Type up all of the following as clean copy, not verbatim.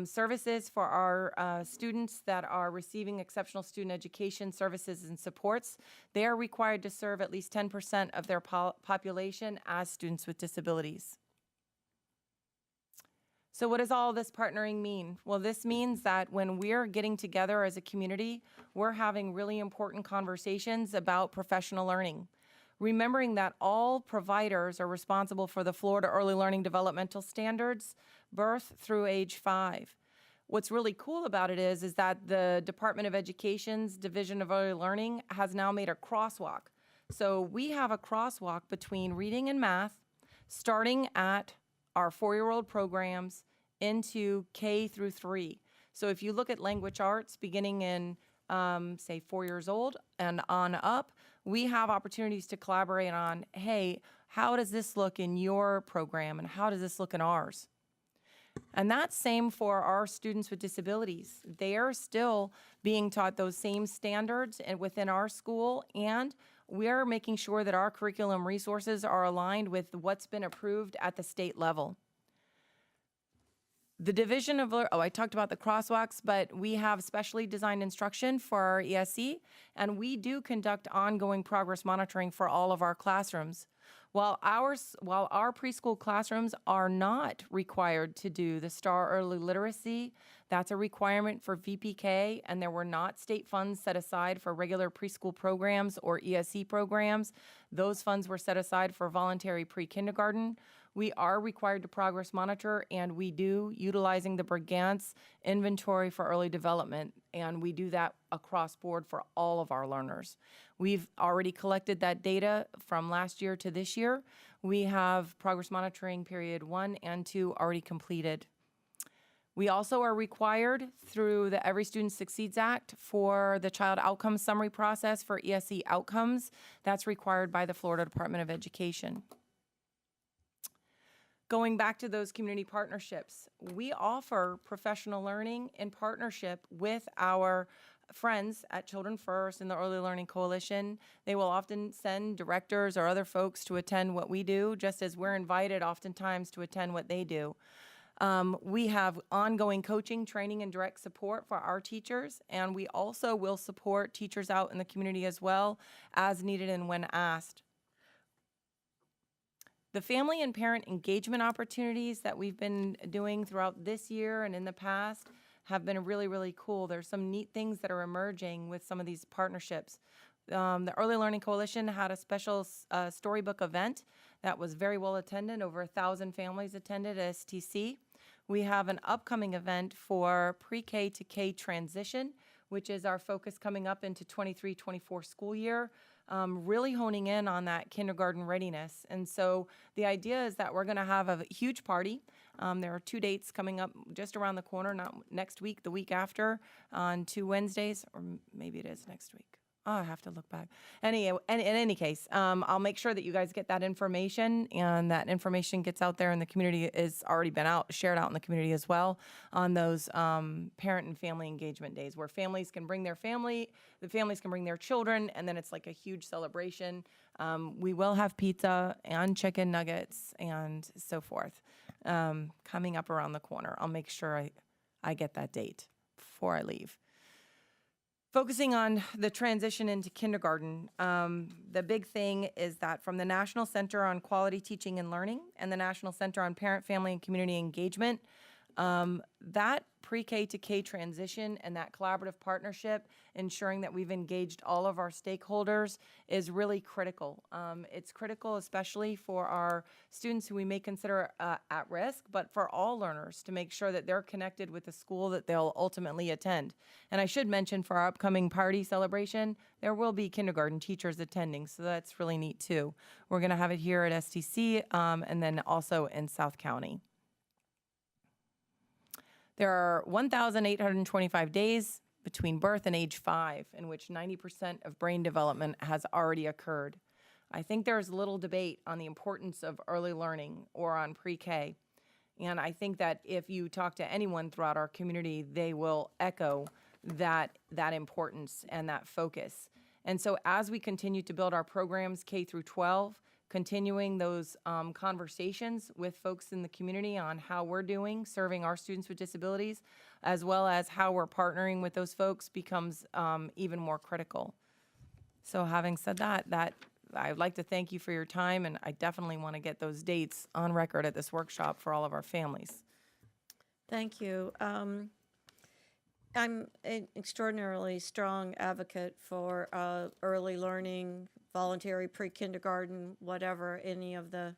Services for our students that are receiving exceptional student education services and supports, they are required to serve at least 10% of their population as students with disabilities. So what does all this partnering mean? Well, this means that when we're getting together as a community, we're having really important conversations about professional learning. Remembering that all providers are responsible for the Florida Early Learning Developmental Standards, birth through age 5. What's really cool about it is that the Department of Education's Division of Early Learning has now made a crosswalk. So we have a crosswalk between reading and math, starting at our 4-year-old programs into K through 3. So if you look at language arts beginning in, say, 4 years old and on up, we have opportunities to collaborate on, hey, how does this look in your program and how does this look in ours? And that's same for our students with disabilities. They are still being taught those same standards within our school, and we are making sure that our curriculum resources are aligned with what's been approved at the state level. The Division of, I talked about the crosswalks, but we have specially designed instruction for our ESE, and we do conduct ongoing progress monitoring for all of our classrooms. While our preschool classrooms are not required to do the STAR Early Literacy, that's a requirement for VPK, and there were not state funds set aside for regular preschool programs or ESE programs. Those funds were set aside for voluntary pre-kindergarten. We are required to progress monitor, and we do, utilizing the Brigance inventory for early development, and we do that across board for all of our learners. We've already collected that data from last year to this year. We have progress monitoring period 1 and 2 already completed. We also are required through the Every Student Succeeds Act for the child outcome summary process for ESE outcomes. That's required by the Florida Department of Education. Going back to those community partnerships, we offer professional learning in partnership with our friends at Children First and the Early Learning Coalition. They will often send directors or other folks to attend what we do, just as we're invited oftentimes to attend what they do. We have ongoing coaching, training, and direct support for our teachers, and we also will support teachers out in the community as well as needed and when asked. The family and parent engagement opportunities that we've been doing throughout this year and in the past have been really, really cool. There's some neat things that are emerging with some of these partnerships. The Early Learning Coalition had a special storybook event that was very well attended. Over 1,000 families attended at STC. We have an upcoming event for pre-K to K transition, which is our focus coming up into 23-24 school year. Really honing in on that kindergarten readiness. And so the idea is that we're going to have a huge party. There are 2 dates coming up just around the corner, not next week, the week after, on 2 Wednesdays, or maybe it is next week. Oh, I have to look back. In any case, I'll make sure that you guys get that information, and that information gets out there in the community. Is already been shared out in the community as well on those parent and family engagement days, where families can bring their family, the families can bring their children, and then it's like a huge celebration. We will have pizza and chicken nuggets and so forth coming up around the corner. I'll make sure I get that date before I leave. Focusing on the transition into kindergarten, the big thing is that from the National Center on Quality Teaching and Learning and the National Center on Parent, Family, and Community Engagement, that pre-K to K transition and that collaborative partnership, ensuring that we've engaged all of our stakeholders, is really critical. It's critical especially for our students who we may consider at risk, but for all learners to make sure that they're connected with the school that they'll ultimately attend. And I should mention, for our upcoming party celebration, there will be kindergarten teachers attending, so that's really neat too. We're going to have it here at STC and then also in South County. There are 1,825 days between birth and age 5 in which 90% of brain development has already occurred. I think there's little debate on the importance of early learning or on pre-K. And I think that if you talk to anyone throughout our community, they will echo that importance and that focus. And so as we continue to build our programs K through 12, continuing those conversations with folks in the community on how we're doing serving our students with disabilities, as well as how we're partnering with those folks becomes even more critical. So having said that, I'd like to thank you for your time, and I definitely want to get those dates on record at this workshop for all of our families. Thank you. I'm an extraordinarily strong advocate for early learning, voluntary pre-kindergarten, whatever, any of the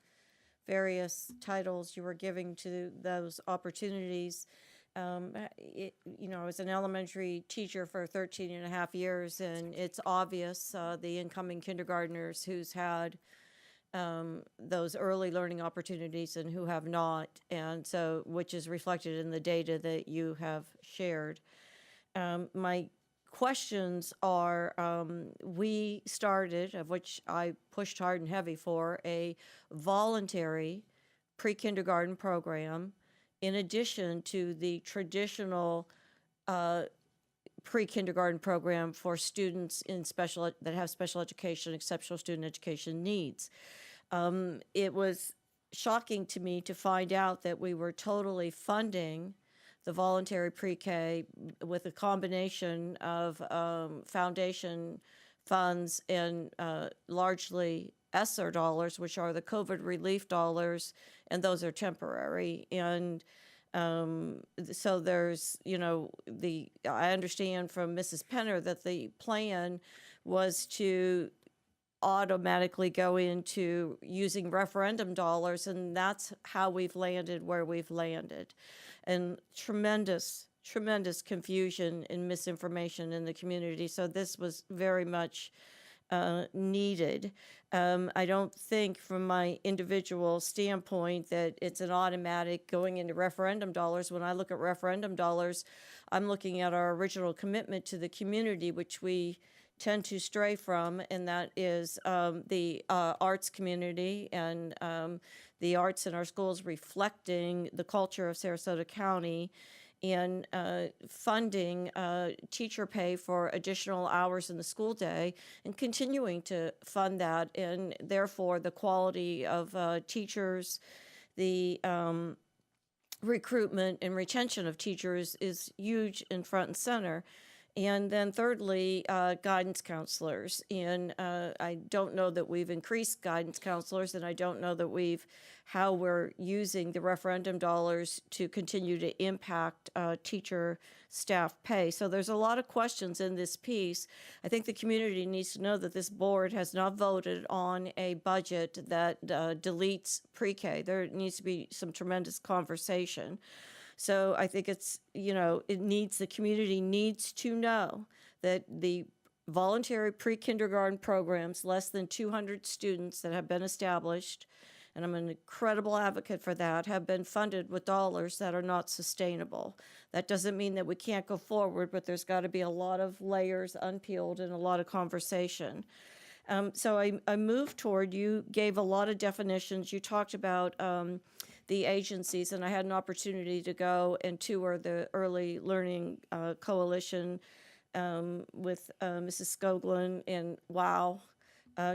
various titles you were giving to those opportunities. I was an elementary teacher for 13 and a half years, and it's obvious the incoming kindergartners who's had those early learning opportunities and who have not, and so which is reflected in the data that you have shared. My questions are, we started, of which I pushed hard and heavy for, a voluntary pre-kindergarten program in addition to the traditional pre-kindergarten program for students in that have special education, exceptional student education needs. It was shocking to me to find out that we were totally funding the voluntary pre-K with a combination of foundation funds and largely ESSER dollars, which are the COVID relief dollars, and those are temporary. And so there's, I understand from Mrs. Penner that the plan was to automatically go into using referendum dollars, and that's how we've landed where we've landed. And tremendous confusion and misinformation in the community. So this was very much needed. I don't think from my individual standpoint that it's an automatic going into referendum dollars. When I look at referendum dollars, I'm looking at our original commitment to the community, which we tend to stray from, and that is the arts community and the arts in our schools reflecting the culture of Sarasota County, and funding teacher pay for additional hours in the school day and continuing to fund that, and therefore the quality of teachers, the recruitment and retention of teachers is huge and front and center. And then thirdly, guidance counselors. And I don't know that we've increased guidance counselors, and I don't know that how we're using the referendum dollars to continue to impact teacher staff pay. So there's a lot of questions in this piece. I think the community needs to know that this board has not voted on a budget that deletes pre-K. There needs to be some tremendous conversation. So I think it's, the community needs to know that the voluntary pre-kindergarten programs, less than 200 students that have been established, and I'm an incredible advocate for that, have been funded with dollars that are not sustainable. That doesn't mean that we can't go forward, but there's got to be a lot of layers unpeeled and a lot of conversation. So I moved toward, you gave a lot of definitions. You talked about the agencies, and I had an opportunity to go and tour the Early Learning Coalition with Mrs. Skoglund, and wow,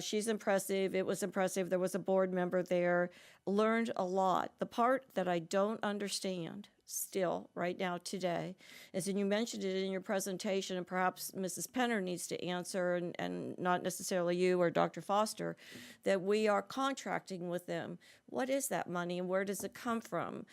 she's impressive. It was impressive. There was a board member there. Learned a lot. The part that I don't understand still right now today is, and you mentioned it in your presentation, and perhaps Mrs. Penner needs to answer, and not necessarily you or Dr. Foster, that we are contracting with them. What is that money and where does it come from?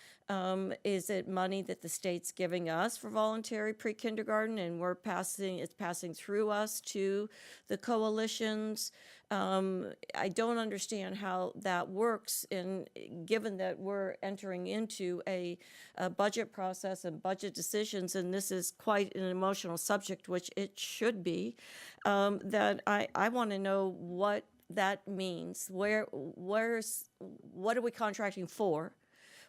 Is it money that the state's giving us for voluntary pre-kindergarten and it's passing through us to the coalitions? I don't understand how that works, and given that we're entering into a budget process and budget decisions, and this is quite an emotional subject, which it should be, that I want to know what that means. What are we contracting for?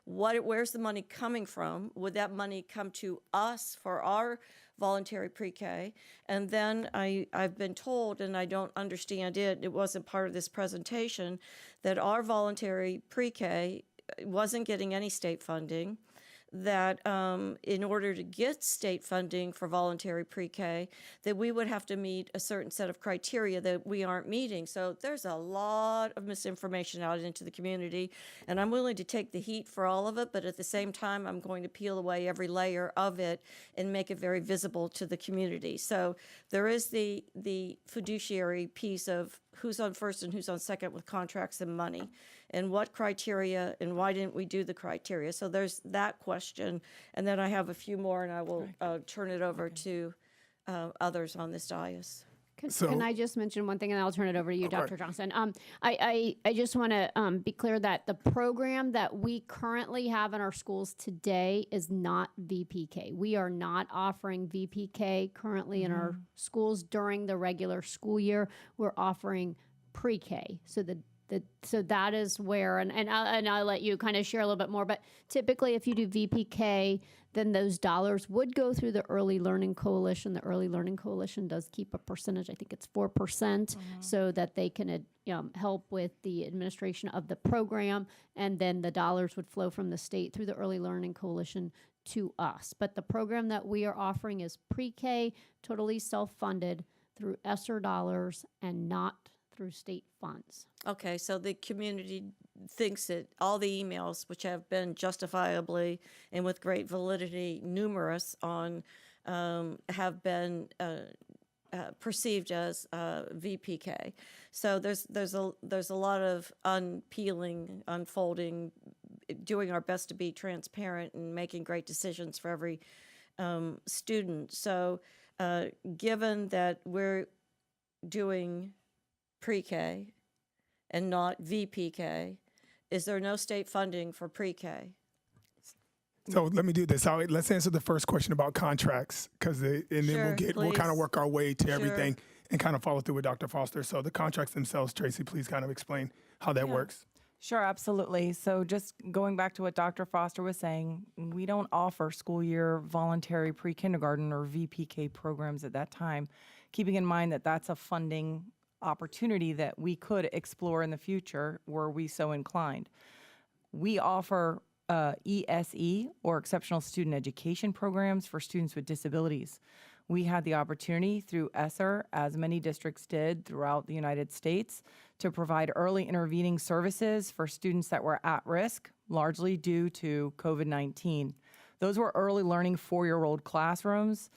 Where's the money coming from? Would that money come to us for our voluntary pre-K? And then I've been told, and I don't understand it wasn't part of this presentation, that our voluntary pre-K wasn't getting any state funding, that in order to get state funding for voluntary pre-K, that we would have to meet a certain set of criteria that we aren't meeting. So there's a lot of misinformation out into the community, and I'm willing to take the heat for all of it, but at the same time, I'm going to peel away every layer of it and make it very visible to the community. So there is the fiduciary piece of who's on first and who's on second with contracts and money, and what criteria, and why didn't we do the criteria? So there's that question, and then I have a few more, and I will turn it over to others on this dais. Can I just mention one thing, and I'll turn it over to you, Dr. Johnson? I just want to be clear that the program that we currently have in our schools today is not VPK. We are not offering VPK currently in our schools during the regular school year. We're offering pre-K. So that is where, and I'll let you kind of share a little bit more, but typically if you do VPK, then those dollars would go through the Early Learning Coalition. The Early Learning Coalition does keep a percentage, I think it's 4%, so that they can help with the administration of the program, and then the dollars would flow from the state through the Early Learning Coalition to us. But the program that we are offering is pre-K, totally self-funded through ESSER dollars and not through state funds. Okay, so the community thinks that all the emails, which have been justifiably and with great validity numerous on, have been perceived as VPK. So there's a lot of unpeeling, unfolding, doing our best to be transparent and making great decisions for every student. So given that we're doing pre-K and not VPK, is there no state funding for pre-K? So let me do this. Let's answer the first question about contracts, because then Sure, we'll kind of please. work our way to Sure. everything and kind of follow through with Dr. Foster. So the contracts themselves, Tracy, please kind of explain how that works. Sure, absolutely. So just going back to what Dr. Foster was saying, we don't offer school year voluntary pre-kindergarten or VPK programs at that time, keeping in mind that that's a funding opportunity that we could explore in the future were we so inclined. We offer ESE, or Exceptional Student Education Programs, for students with disabilities. We had the opportunity through ESSER, as many districts did throughout the United States, to provide early intervening services for students that were at risk, largely due to COVID-19. Those were early learning 4-year-old classrooms,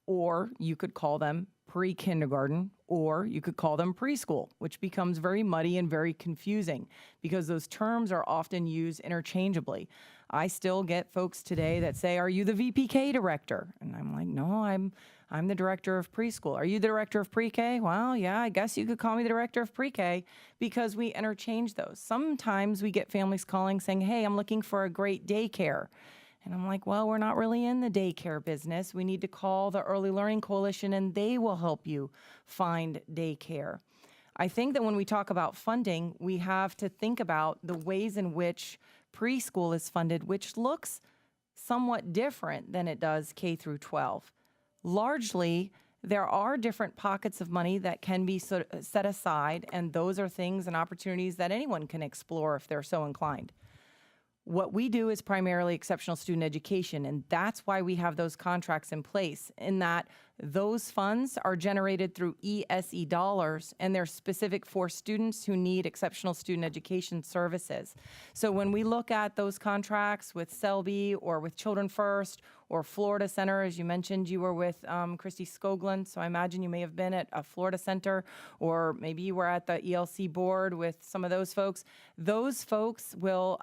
or you could call them pre-kindergarten, or you could call them preschool, which becomes very muddy and very confusing because those terms are often used interchangeably. I still get folks today that say, "Are you the VPK director?" And I'm like, "No, I'm the director of preschool." "Are you the director of pre-K?" "Well, yeah, I guess you could call me the director of pre-K," because we interchange those. Sometimes we get families calling saying, "Hey, I'm looking for a great daycare." And I'm like, well, we're not really in the daycare business. We need to call the Early Learning Coalition, and they will help you find daycare. I think that when we talk about funding, we have to think about the ways in which preschool is funded, which looks somewhat different than it does K through 12. Largely, there are different pockets of money that can be set aside, and those are things and opportunities that anyone can explore if they're so inclined. What we do is primarily exceptional student education, and that's why we have those contracts in place, in that those funds are generated through ESE dollars, and they're specific for students who need exceptional student education services. So when we look at those contracts with Selby or with Children First or Florida Center, as you mentioned, you were with Christy Skoglund, so I imagine you may have been at a Florida Center, or maybe you were at the ELC board with some of those folks. Those folks will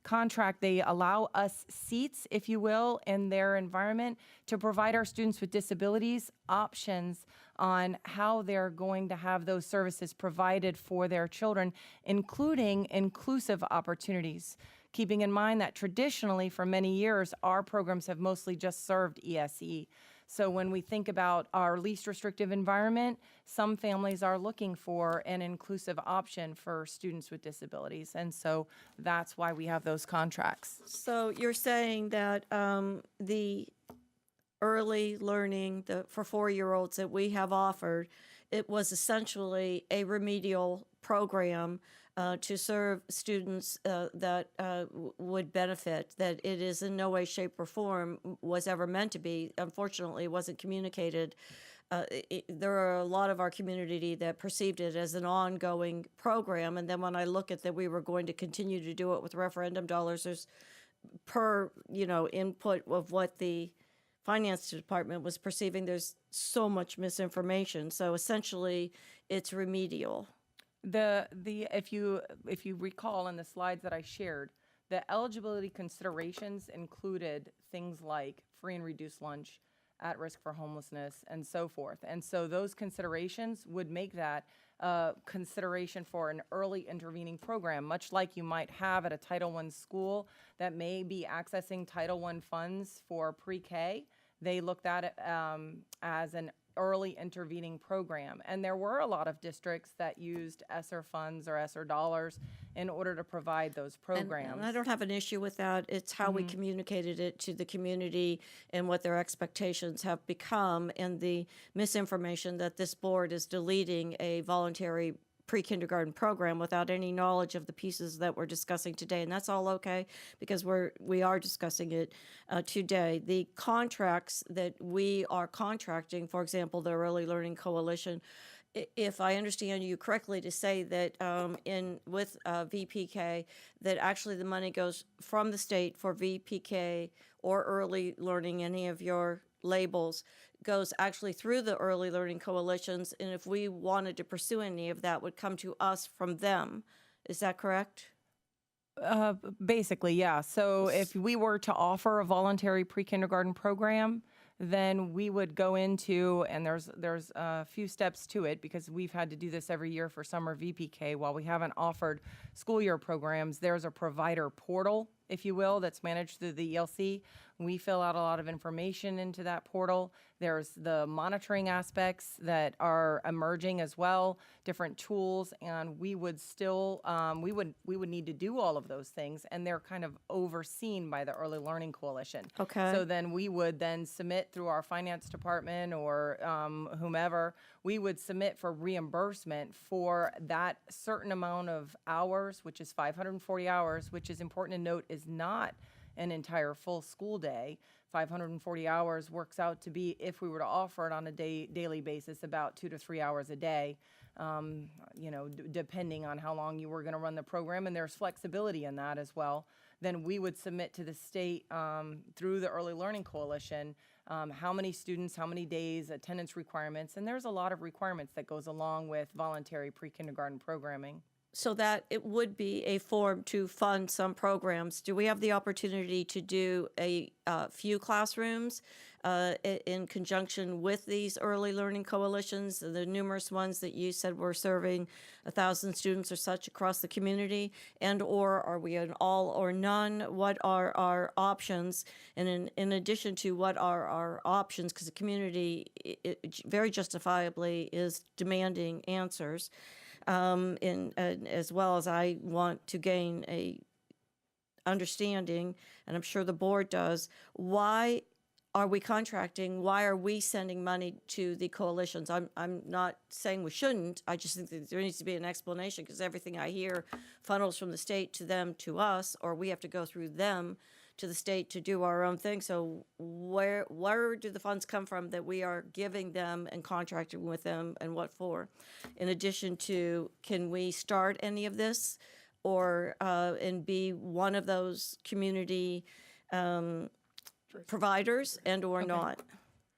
contract, they allow us seats, if you will, in their environment to provide our students with disabilities options on how they're going to have those services provided for their children, including inclusive opportunities. Keeping in mind that traditionally for many years, our programs have mostly just served ESE. So when we think about our least restrictive environment, some families are looking for an inclusive option for students with disabilities. And so that's why we have those contracts. So you're saying that the early learning for 4-year-olds that we have offered, it was essentially a remedial program to serve students that would benefit, that it is in no way, shape, or form was ever meant to be. Unfortunately, it wasn't communicated. There are a lot of our community that perceived it as an ongoing program, and then when I look at that we were going to continue to do it with referendum dollars, there's per, input of what the finance department was perceiving, there's so much misinformation. So essentially, it's remedial. If you recall in the slides that I shared, the eligibility considerations included things like free and reduced lunch, at risk for homelessness, and so forth. And so those considerations would make that consideration for an early intervening program, much like you might have at a Title I school that may be accessing Title I funds for pre-K. They looked at it as an early intervening program. And there were a lot of districts that used ESSER funds or ESSER dollars in order to provide those programs. And I don't have an issue with that. It's how we communicated it to the community and what their expectations have become, and the misinformation that this board is deleting a voluntary pre-kindergarten program without any knowledge of the pieces that we're discussing today. And that's all okay, because we are discussing it today. The contracts that we are contracting, for example, the Early Learning Coalition, if I understand you correctly, to say that with VPK, that actually the money goes from the state for VPK or early learning, any of your labels, goes actually through the Early Learning Coalitions, and if we wanted to pursue any of that, would come to us from them. Is that correct? Basically, yeah. So if we were to offer a voluntary pre-kindergarten program, then we would go into, and there's a few steps to it, because we've had to do this every year for summer VPK. While we haven't offered school year programs, there's a provider portal, if you will, that's managed through the ELC. We fill out a lot of information into that portal. There's the monitoring aspects that are emerging as well, different tools, and we would still, we would need to do all of those things, and they're kind of overseen by the Early Learning Coalition. Okay. So then we would then submit through our finance department or whomever, we would submit for reimbursement for that certain amount of hours, which is 540 hours, which is important to note is not an entire full school day. 540 hours works out to be, if we were to offer it on a daily basis, about 2 to 3 hours a day, depending on how long you were going to run the program, and there's flexibility in that as well. Then we would submit to the state through the Early Learning Coalition how many students, how many days, attendance requirements, and there's a lot of requirements that goes along with voluntary pre-kindergarten programming. So that it would be a form to fund some programs. Do we have the opportunity to do a few classrooms in conjunction with these early learning coalitions, the numerous ones that you said were serving 1,000 students or such across the community? And or are we an all or none? What are our options? And in addition to what are our options, because the community very justifiably is demanding answers, as well as I want to gain a understanding, and I'm sure the board does, why are we contracting? Why are we sending money to the coalitions? I'm not saying we shouldn't. I just think that there needs to be an explanation, because everything I hear funnels from the state to them to us, or we have to go through them to the state to do our own thing. So where do the funds come from that we are giving them and contracting with them, and what for? In addition to, can we start any of this, or and be one of those community providers, and or not?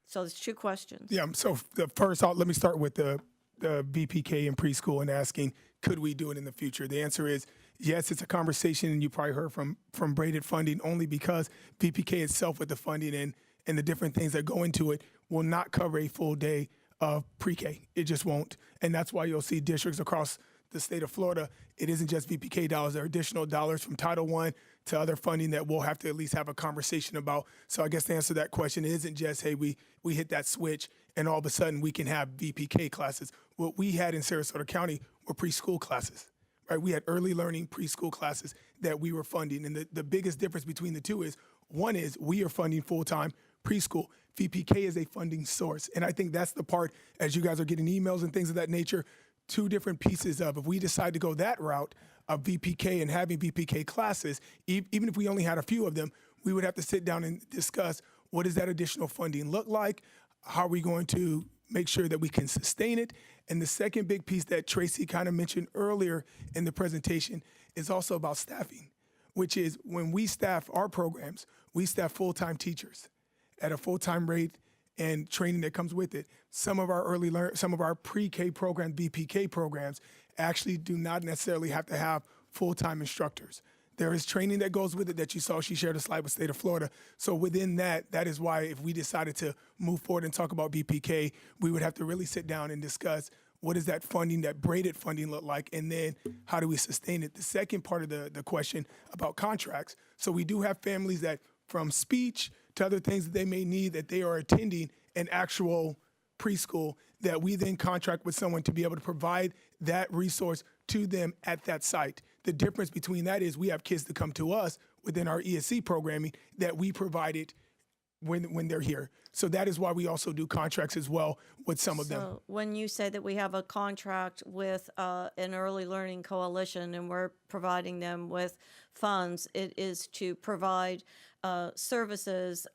So there's two questions. Yeah, so let me start with the VPK in preschool and asking, could we do it in the future? The answer is yes. It's a conversation, and you probably heard from braided funding, only because VPK itself, with the funding and the different things that go into it, will not cover a full day of pre-K. It just won't. And that's why you'll see districts across the state of Florida, it isn't just VPK dollars. There are additional dollars from Title I to other funding that we'll have to at least have a conversation about. So I guess to answer that question, it isn't just, hey, we hit that switch and all of a sudden we can have VPK classes. What we had in Sarasota County were preschool classes, right? We had early learning preschool classes that we were funding. And the biggest difference between the two is, one is we are funding full-time preschool. VPK is a funding source. And I think that's the part, as you guys are getting emails and things of that nature, two different pieces of, if we decide to go that route of VPK and having VPK classes, even if we only had a few of them, we would have to sit down and discuss what does that additional funding look like? How are we going to make sure that we can sustain it? And the second big piece that Tracy kind of mentioned earlier in the presentation is also about staffing, which is when we staff our programs, we staff full-time teachers at a full-time rate and training that comes with it. Some of our pre-K programs, BPK programs, actually do not necessarily have to have full-time instructors. There is training that goes with it that you saw. She shared a slide with State of Florida. So within that is why if we decided to move forward and talk about BPK, we would have to really sit down and discuss what does that funding, that braided funding look like, and then how do we sustain it? The second part of the question about contracts. So we do have families that from speech to other things that they may need that they are attending an actual preschool that we then contract with someone to be able to provide that resource to them at that site. The difference between that is we have kids that come to us within our ESC programming that we provided when they're here. So that is why we also do contracts as well with some of them. So when you say that we have a contract with an early learning coalition and we're providing them with funds, it is to provide services,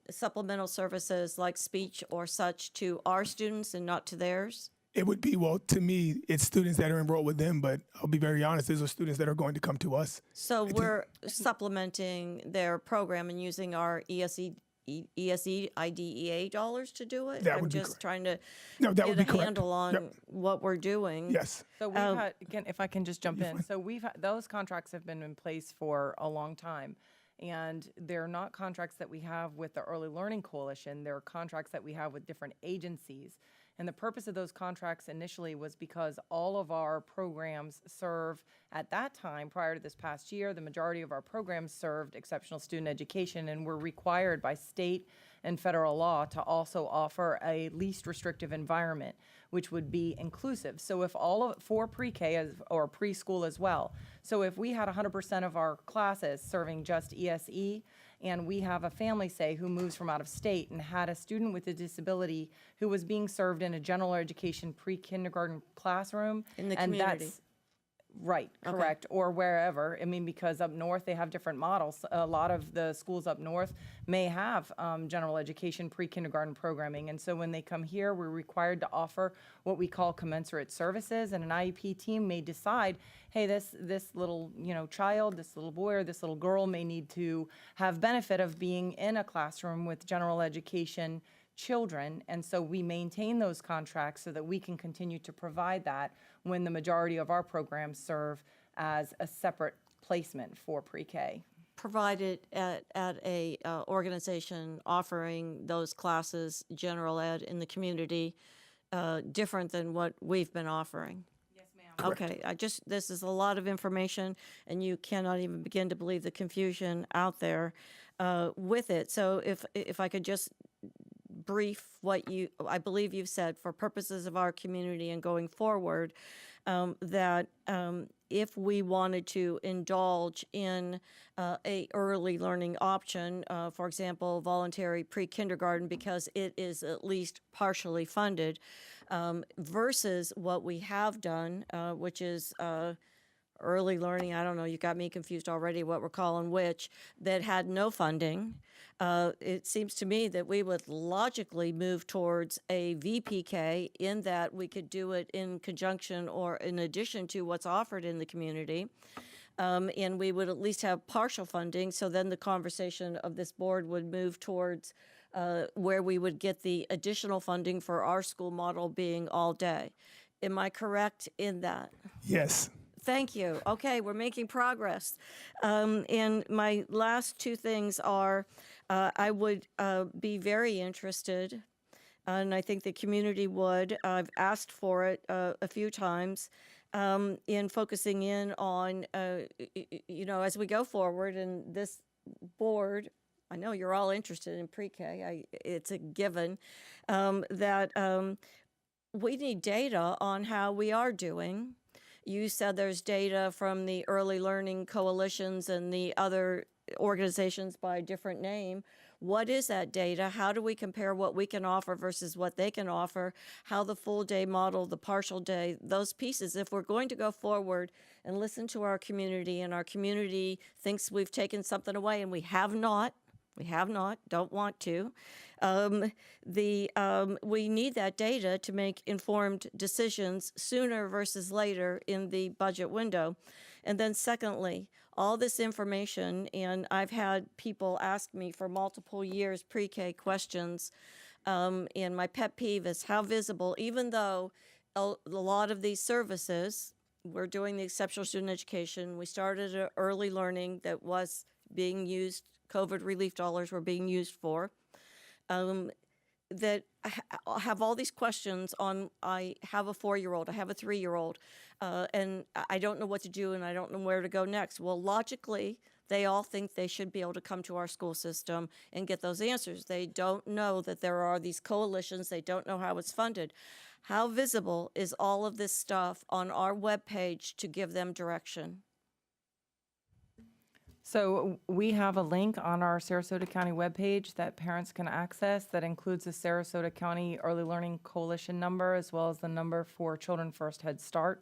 supplemental services like speech or such to our students and not to theirs? It would be, well, to me, it's students that are enrolled with them, but I'll be very honest, these are students that are going to come to us. So we're supplementing their program and using our ESE IDEA dollars to do it? That would be I'm just correct. trying to No, that would be get a correct. handle on Yep. what we're doing. Yes. So we've had, again, if I can just jump in. So we've had, those contracts have been in place for a long time. And they're not contracts that we have with the Early Learning Coalition. They're contracts that we have with different agencies. And the purpose of those contracts initially was because all of our programs serve, at that time, prior to this past year, the majority of our programs served exceptional student education and were required by state and federal law to also offer a least restrictive environment, which would be inclusive. So if for pre-K or preschool as well. So if we had 100% of our classes serving just ESE, and we have a family, say, who moves from out of state and had a student with a disability who was being served in a general education pre-kindergarten classroom. In the and community. That's, right, correct, or wherever. I mean, because up north, they have different models. A lot of the schools up north may have general education pre-kindergarten programming. And so when they come here, we're required to offer what we call commensurate services. And an IEP team may decide, hey, this little child, this little boy or this little girl may need to have benefit of being in a classroom with general education children, and so we maintain those contracts so that we can continue to provide that when the majority of our programs serve as a separate placement for pre-K. Provided at a organization offering those classes, general ed in the community, different than what we've been offering. Yes, ma'am. Okay, this is a lot of information, and you cannot even begin to believe the confusion out there with it. So if I could just brief what I believe you've said for purposes of our community and going forward, that if we wanted to indulge in a early learning option, for example, voluntary pre-kindergarten, because it is at least partially funded, versus what we have done, which is early learning, I don't know, you got me confused already what we're calling which, that had no funding. It seems to me that we would logically move towards a VPK in that we could do it in conjunction or in addition to what's offered in the community. And we would at least have partial funding, so then the conversation of this board would move towards where we would get the additional funding for our school model being all day. Am I correct in that? Yes. Thank you. Okay, we're making progress. And my last two things are, I would be very interested, and I think the community would, I've asked for it a few times, in focusing in on, as we go forward, and this board, I know you're all interested in pre-K, it's a given, that we need data on how we are doing. You said there's data from the early learning coalitions and the other organizations by different name. What is that data? How do we compare what we can offer versus what they can offer? How the full day model, the partial day, those pieces. If we're going to go forward and listen to our community, and our community thinks we've taken something away, and we have not, don't want to. We need that data to make informed decisions sooner versus later in the budget window. And then secondly, all this information, and I've had people ask me for multiple years pre-K questions, and my pet peeve is how visible, even though a lot of these services, we're doing the exceptional student education, we started an early learning that was being used, COVID relief dollars were being used for, that I have all these questions on. I have a 4-year-old, I have a 3-year-old, and I don't know what to do, and I don't know where to go next. Well, logically, they all think they should be able to come to our school system and get those answers. They don't know that there are these coalitions. They don't know how it's funded. How visible is all of this stuff on our webpage to give them direction? So we have a link on our Sarasota County webpage that parents can access that includes the Sarasota County Early Learning Coalition number as well as the number for Children First Head Start.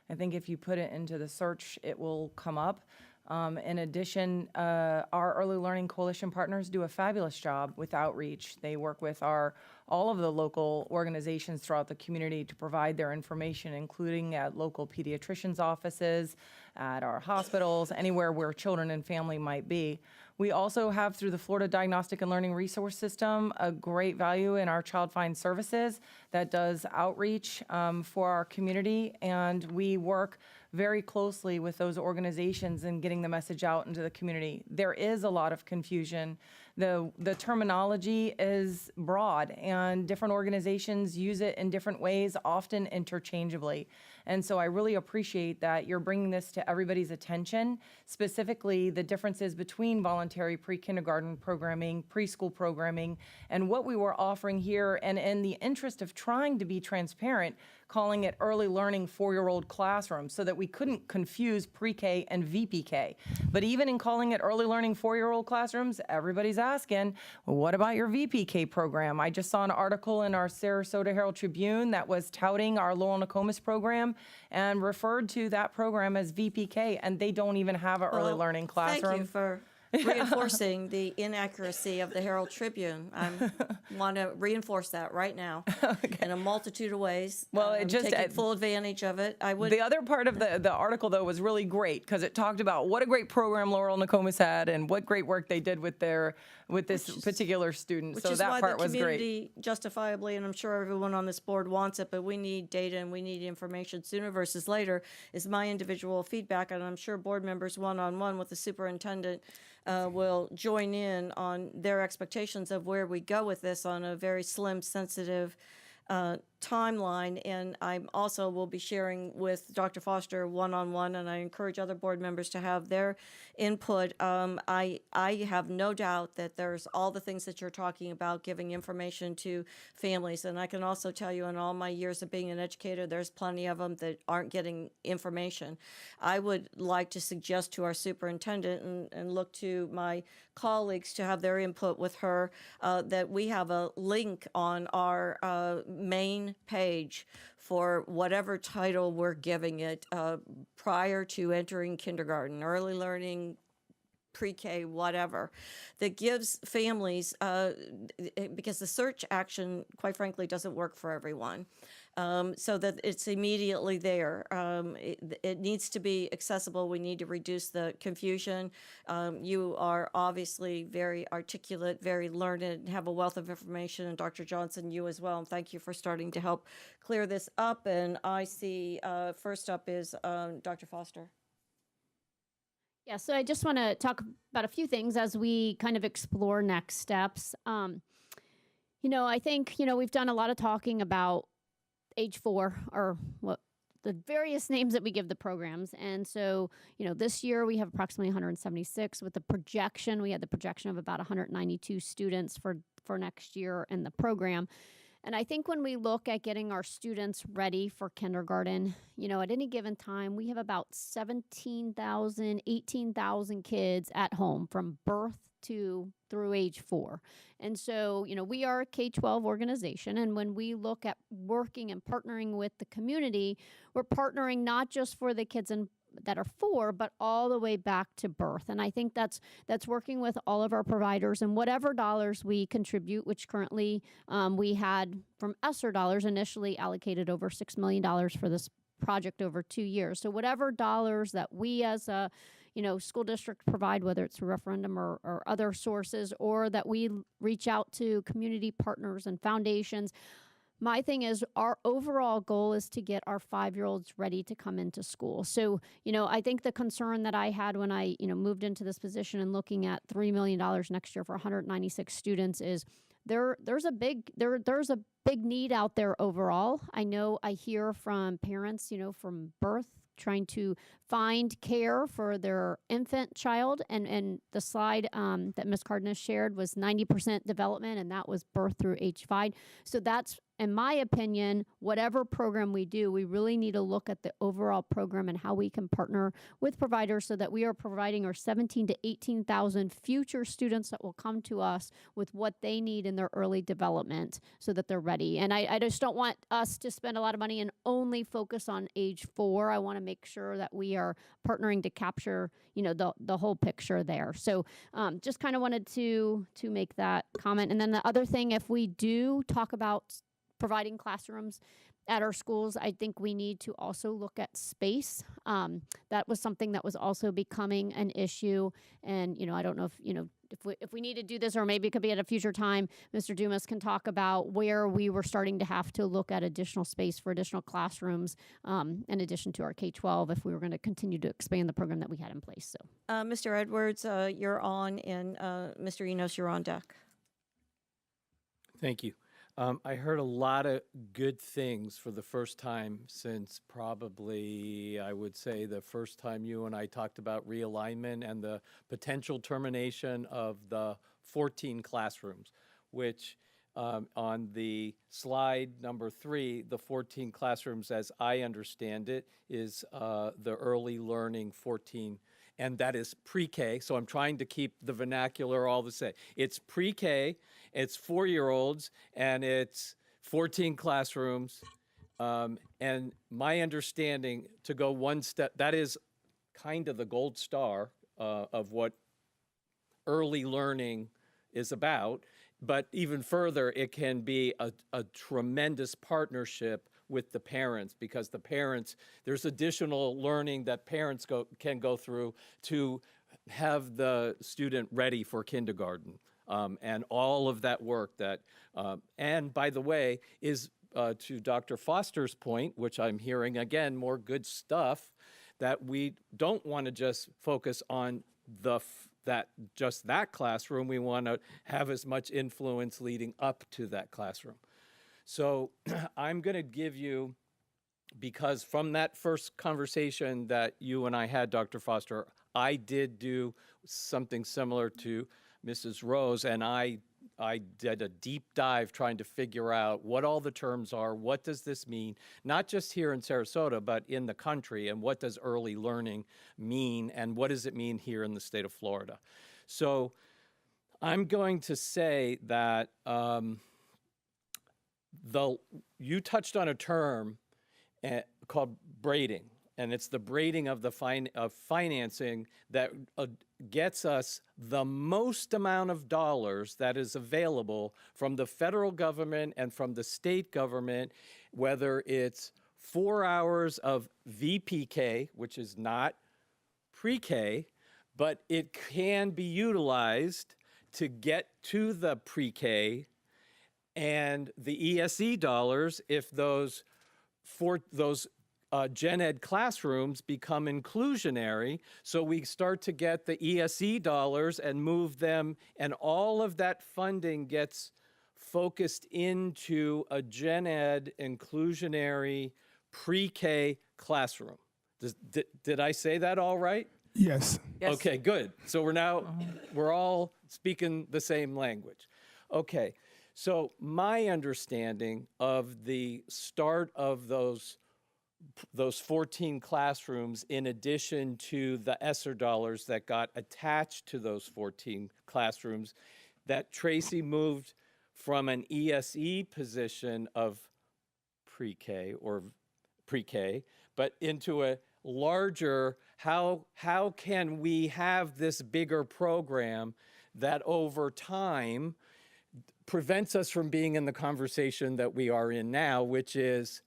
I think if you put it into the search, it will come up. In addition, our Early Learning Coalition partners do a fabulous job with outreach. They work with all of the local organizations throughout the community to provide their information, including at local pediatricians' offices, at our hospitals, anywhere where children and family might be. We also have, through the Florida Diagnostic and Learning Resource System, a great value in our Child Find Services that does outreach for our community, and we work very closely with those organizations in getting the message out into the community. There is a lot of confusion. The terminology is broad, and different organizations use it in different ways, often interchangeably. And so I really appreciate that you're bringing this to everybody's attention, specifically the differences between voluntary pre-kindergarten programming, preschool programming, and what we were offering here. And in the interest of trying to be transparent, calling it early learning 4-year-old classroom so that we couldn't confuse pre-K and VPK. But even in calling it early learning 4-year-old classrooms, everybody's asking, well, what about your VPK program? I just saw an article in our Sarasota Herald Tribune that was touting our Laurel Nokomis program and referred to that program as VPK, and they don't even have an early learning classroom. Thank you for reinforcing the inaccuracy of the Herald Tribune. I want to reinforce that right now in a multitude of ways. Well, it just taking full advantage of it. I would. The other part of the article, though, was really great because it talked about what a great program Laurel Nokomis had and what great work they did with this particular student. So that part was great. Which is why the community justifiably, and I'm sure everyone on this board wants it, but we need data and we need information sooner versus later, is my individual feedback, and I'm sure board members one-on-one with the superintendent will join in on their expectations of where we go with this on a very slim, sensitive timeline. And I also will be sharing with Dr. Foster one-on-one, and I encourage other board members to have their input. I have no doubt that there's all the things that you're talking about, giving information to families. And I can also tell you in all my years of being an educator, there's plenty of them that aren't getting information. I would like to suggest to our superintendent and look to my colleagues to have their input with her that we have a link on our main page for whatever title we're giving it prior to entering kindergarten, early learning, pre-K, whatever, that gives families, because the search action, quite frankly, doesn't work for everyone. So that it's immediately there. It needs to be accessible. We need to reduce the confusion. You are obviously very articulate, very learned, and have a wealth of information. And Dr. Johnson, you as well. And thank you for starting to help clear this up. And I see first up is Dr. Foster. Yeah, so I just want to talk about a few things as we kind of explore next steps. I think, we've done a lot of talking about age 4, or what the various names that we give the programs. And so, this year we have approximately 176 with the projection. We had the projection of about 192 students for next year in the program. And I think when we look at getting our students ready for kindergarten, at any given time, we have about 17,000, 18,000 kids at home from birth through age 4. And so, we are a K-12 organization. And when we look at working and partnering with the community, we're partnering not just for the kids that are 4, but all the way back to birth. And I think that's working with all of our providers, and whatever dollars we contribute, which currently we had from ESSER dollars initially allocated over $6 million for this project over 2 years. So whatever dollars that we as a school district provide, whether it's a referendum or other sources, or that we reach out to community partners and foundations. My thing is, our overall goal is to get our 5-year-olds ready to come into school. So, I think the concern that I had when I, moved into this position and looking at $3 million next year for 196 students is there's a big need out there overall. I hear from parents, from birth, trying to find care for their infant child. And the slide that Ms. Cardenas shared was 90% development, and that was birth through age 5. So that's, in my opinion, whatever program we do, we really need to look at the overall program and how we can partner with providers so that we are providing our 17 to 18,000 future students that will come to us with what they need in their early development so that they're ready. And I just don't want us to spend a lot of money and only focus on age 4. I want to make sure that we are partnering to capture, the whole picture there. So just kind of wanted to make that comment. And then the other thing, if we do talk about providing classrooms at our schools, I think we need to also look at space. That was something that was also becoming an issue. And, I don't know if we need to do this, or maybe it could be at a future time. Mr. Dumas can talk about where we were starting to have to look at additional space for additional classrooms, in addition to our K-12, if we were going to continue to expand the program that we had in place. So, Mr. Edwards, you're on, and Mr. Enos, you're on deck. Thank you. I heard a lot of good things for the first time since probably, I would say, the first time you and I talked about realignment and the potential termination of the 14 classrooms, which on the slide number 3, the 14 classrooms, as I understand it, is the early learning 14. And that is pre-K, so I'm trying to keep the vernacular all the same. It's pre-K, it's 4-year-olds, and it's 14 classrooms. And my understanding, to go one step, that is kind of the gold star of what early learning is about. But even further, it can be a tremendous partnership with the parents, because the parents, there's additional learning that parents can go through to have the student ready for kindergarten, and all of that work that, and by the way, is to Dr. Foster's point, which I'm hearing again, more good stuff, that we don't want to just focus on that classroom. We want to have as much influence leading up to that classroom. So I'm going to give you, because from that first conversation that you and I had, Dr. Foster, I did do something similar to Mrs. Rose, and I did a deep dive trying to figure out what all the terms are, what does this mean, not just here in Sarasota, but in the country, and what does early learning mean, and what does it mean here in the state of Florida. So I'm going to say that you touched on a term called braiding, and it's the braiding of the financing that gets us the most amount of dollars that is available from the federal government and from the state government, whether it's 4 hours of VPK, which is not pre-K, but it can be utilized to get to the pre-K, and the ESE dollars if those gen ed classrooms become inclusionary. So we start to get the ESE dollars and move them, and all of that funding gets focused into a gen ed inclusionary pre-K classroom. Did I say that all right? Yes. Yes. Okay, good. So we're all speaking the same language. Okay. So my understanding of the start of those those 14 classrooms in addition to the ESSER dollars that got attached to those 14 classrooms, that Tracy moved from an ESE position of pre-K or pre-K, but into a larger, how can we have this bigger program that over time prevents us from being in the conversation that we are in now, which is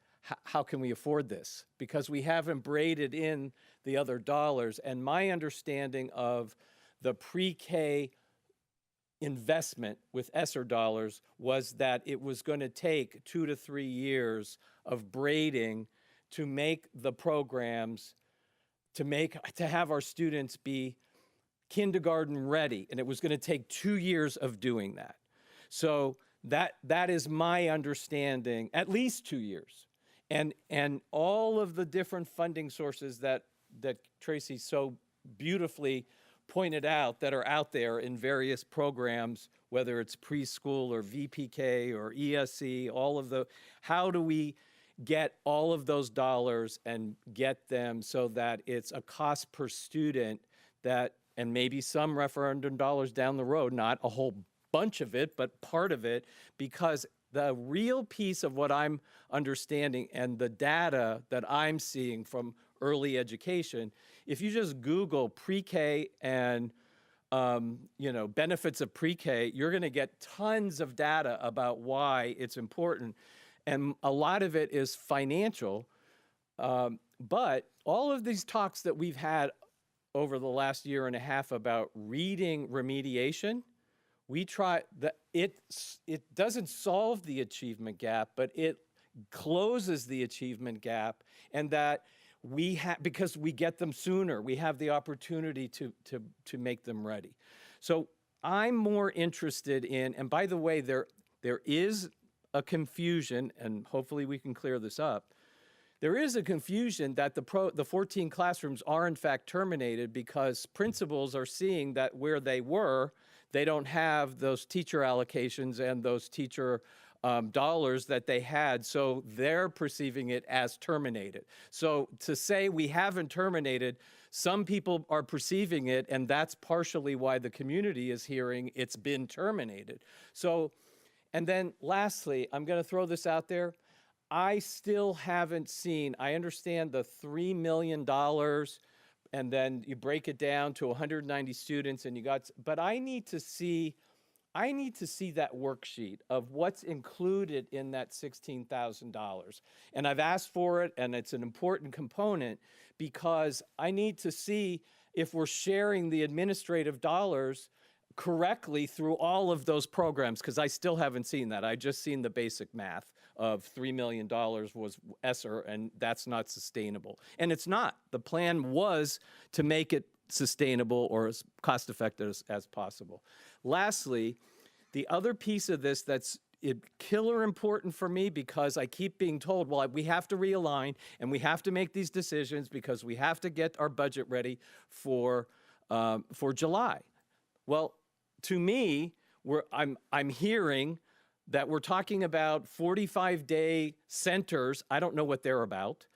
how can we afford this? Because we haven't braided in the other dollars. And my understanding of the pre-K investment with ESSER dollars was that it was going to take 2 to 3 years of braiding to make the programs, to have our students be kindergarten ready. And it was going to take 2 years of doing that. So that is my understanding, at least 2 years. And all of the different funding sources that Tracy so beautifully pointed out that are out there in various programs, whether it's preschool or VPK or ESE, how do we get all of those dollars and get them so that it's a cost per student and maybe some referendum dollars down the road, not a whole bunch of it, but part of it, because the real piece of what I'm understanding and the data that I'm seeing from early education, if you just Google pre-K and benefits of pre-K, you're going to get tons of data about why it's important. And a lot of it is financial. But all of these talks that we've had over the last year and a half about reading remediation, we try that it doesn't solve the achievement gap, but it closes the achievement gap, and that because we get them sooner, we have the opportunity to make them ready. So I'm more interested in, and by the way, there is a confusion, and hopefully we can clear this up. There is a confusion that the 14 classrooms are in fact terminated because principals are seeing that where they were, they don't have those teacher allocations and those teacher dollars that they had, so they're perceiving it as terminated. So to say we haven't terminated, some people are perceiving it, and that's partially why the community is hearing it's been terminated. So, and then lastly, I'm going to throw this out there. I still haven't seen, I understand the $3 million, and then you break it down to 190 students, and but I need to see that worksheet of what's included in that $16,000. And I've asked for it, and it's an important component because I need to see if we're sharing the administrative dollars correctly through all of those programs, because I still haven't seen that. I just seen the basic math of $3 million was ESSER, and that's not sustainable. And it's not. The plan was to make it sustainable or as cost-effective as possible. Lastly, the other piece of this that's killer important for me, because I keep being told, well, we have to realign and we have to make these decisions because we have to get our budget ready for July. Well, to me, I'm hearing that we're talking about 45-day centers. I don't know what they're about.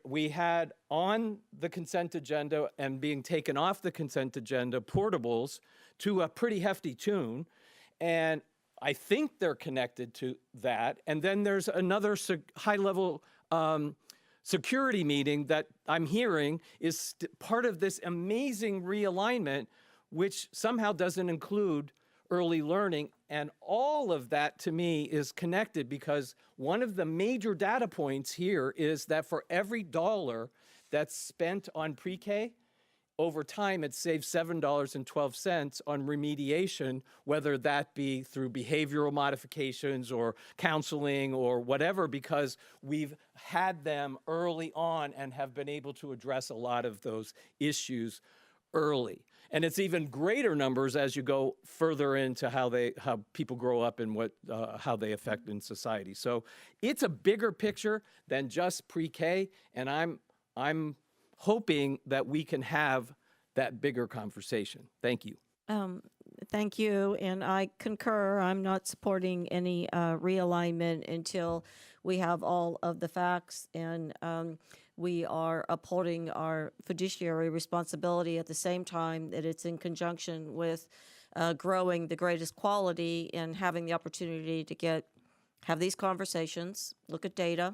We had on the consent agenda and being taken off the consent agenda portables to a pretty hefty tune, and I think they're connected to that. And then there's another high-level security meeting that I'm hearing is part of this amazing realignment, which somehow doesn't include early learning. And all of that to me is connected, because one of the major data points here is that for every dollar that's spent on pre-K, over time it saves $7.12 on remediation, whether that be through behavioral modifications or counseling or whatever, because we've had them early on and have been able to address a lot of those issues early. And it's even greater numbers as you go further into how people grow up and how they affect in society. So it's a bigger picture than just pre-K, and I'm hoping that we can have that bigger conversation. Thank you. Thank you, and I concur. I'm not supporting any realignment until we have all of the facts and we are upholding our fiduciary responsibility at the same time that it's in conjunction with growing the greatest quality and having the opportunity to have these conversations, look at data,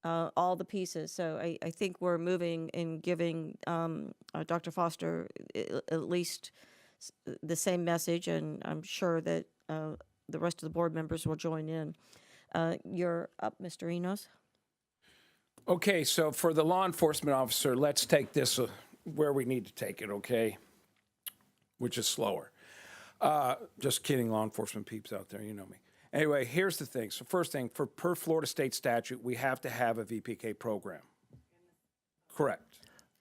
all the pieces. So I think we're moving in giving Dr. Foster at least the same message, and I'm sure that the rest of the board members will join in. You're up, Mr. Enos. Okay, so for the law enforcement officer, let's take this where we need to take it, okay? Which is slower. Just kidding, law enforcement peeps out there, you know me. Anyway, here's the thing. So first thing, per Florida state statute, we have to have a VPK program. Correct.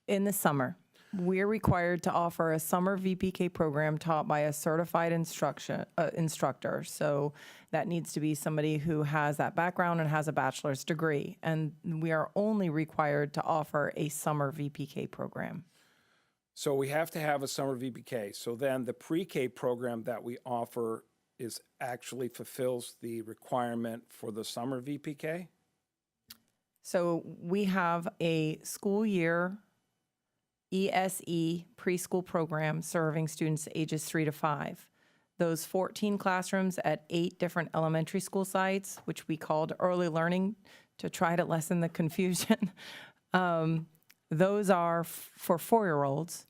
In the summer, we're required to offer a summer VPK program taught by a certified instructor. So that needs to be somebody who has that background and has a bachelor's degree. And we are only required to offer a summer VPK program. So we have to have a summer VPK. So then the pre-K program that we offer actually fulfills the requirement for the summer VPK? So we have a school year ESE preschool program serving students ages 3 to 5. Those 14 classrooms at 8 different elementary school sites, which we called early learning to try to lessen the confusion, those are for 4-year-olds,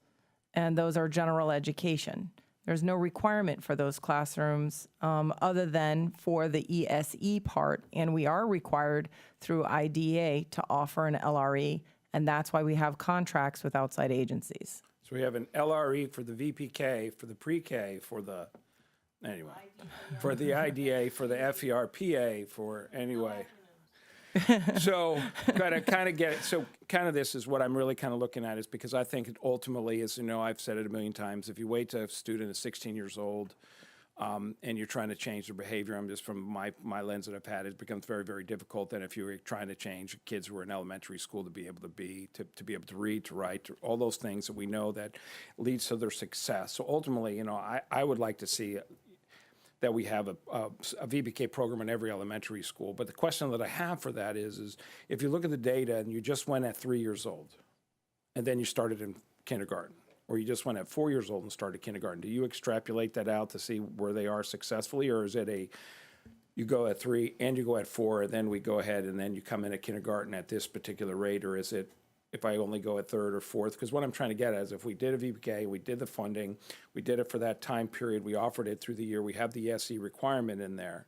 and those are general education. There's no requirement for those classrooms other than for the ESE part, and we are required through IDA to offer an LRE, and that's why we have contracts with outside agencies. So we have an LRE for the VPK, for the pre-K, for the IDA, for the FERPA, So kind of get it. So kind of this is what I'm really kind of looking at, is because I think it ultimately is, I've said it a million times, if you wait till a student is 16 years old and you're trying to change their behavior, I'm just from my lens that I've had, it becomes very, very difficult than if you were trying to change kids who are in elementary school to be able to read, to write, all those things that we know that leads to their success. So ultimately, I would like to see that we have a VPK program in every elementary school. But the question that I have for that is if you look at the data and you just went at 3 years old and then you started in kindergarten, or you just went at 4 years old and started kindergarten, do you extrapolate that out to see where they are successfully? Or is it you go at 3 and you go at 4, and then we go ahead and then you come in at kindergarten at this particular rate? Or is it, if I only go at 3rd or 4th? Because what I'm trying to get at is if we did a VPK, we did the funding, we did it for that time period, we offered it through the year, we have the SE requirement in there,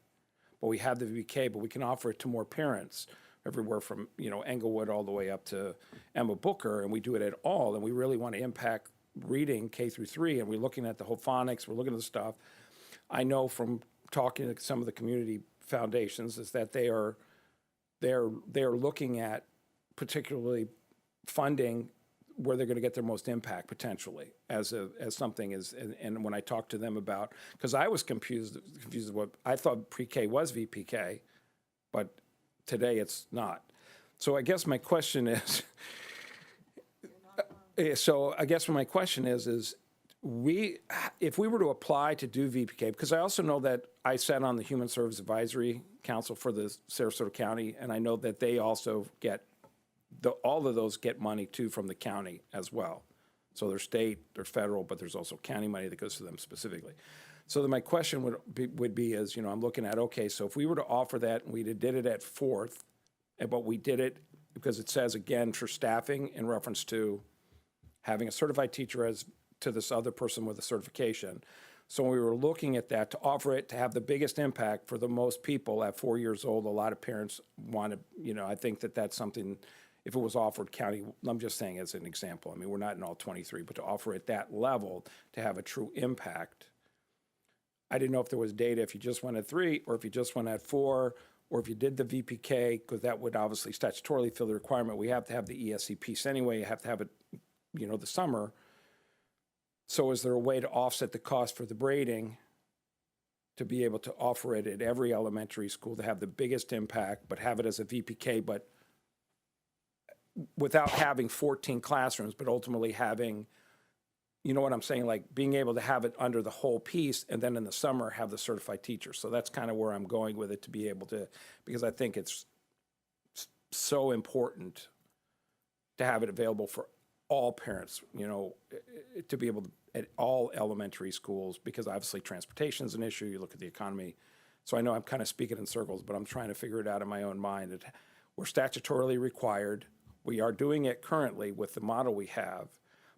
but we have the VPK, but we can offer it to more parents everywhere from, Englewood all the way up to Emma Booker, and we do it at all, and we really want to impact reading K through 3, and we're looking at the whole phonics, we're looking at the stuff. I know from talking to some of the community foundations is that they're looking at particularly funding where they're going to get their most impact potentially as something is, and when I talked to them about, because I was confused what I thought pre-K was VPK, but today it's not. So I guess my question is, if we were to apply to do VPK, because I also know that I sat on the Human Service Advisory Council for the Sarasota County, and I know that they also get all of those get money too from the county as well. So there's state, there's federal, but there's also county money that goes to them specifically. So then my question would be is, I'm looking at, okay, so if we were to offer that and we did it at 4th, but we did it because it says again for staffing in reference to having a certified teacher as to this other person with a certification. So when we were looking at that, to offer it to have the biggest impact for the most people at 4 years old, a lot of parents want to, I think that that's something. If it was offered county, I'm just saying as an example, I mean, we're not in all 23, but to offer at that level to have a true impact. I didn't know if there was data if you just went at 3 or if you just went at 4, or if you did the VPK, because that would obviously statutorily fill the requirement. We have to have the ESE piece anyway. You have to have it, the summer. So is there a way to offset the cost for the braiding to be able to offer it at every elementary school to have the biggest impact, but have it as a VPK, but without having 14 classrooms, but ultimately having you know what I'm saying? Like being able to have it under the whole piece and then in the summer have the certified teacher. So that's kind of where I'm going with it, to be able to, because I think it's so important to have it available for all parents, you know, to be able to, at all elementary schools, because obviously transportation is an issue. You look at the economy. So I know I'm kind of speaking in circles, but I'm trying to figure it out in my own mind. We're statutorily required. We are doing it currently with the model we have,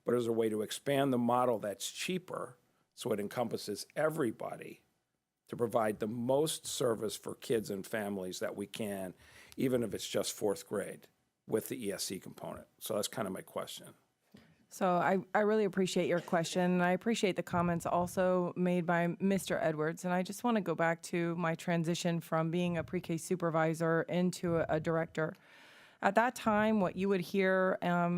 but is there a way to expand the model that's cheaper so it encompasses everybody to provide the most service for kids and families that we can, even if it's just fourth grade with the ESC component? So that's kind of my question. So I really appreciate your question, and I appreciate the comments also made by Mr. Edwards. And I just want to go back to my transition from being a pre-K supervisor into a director. At that time, what you would hear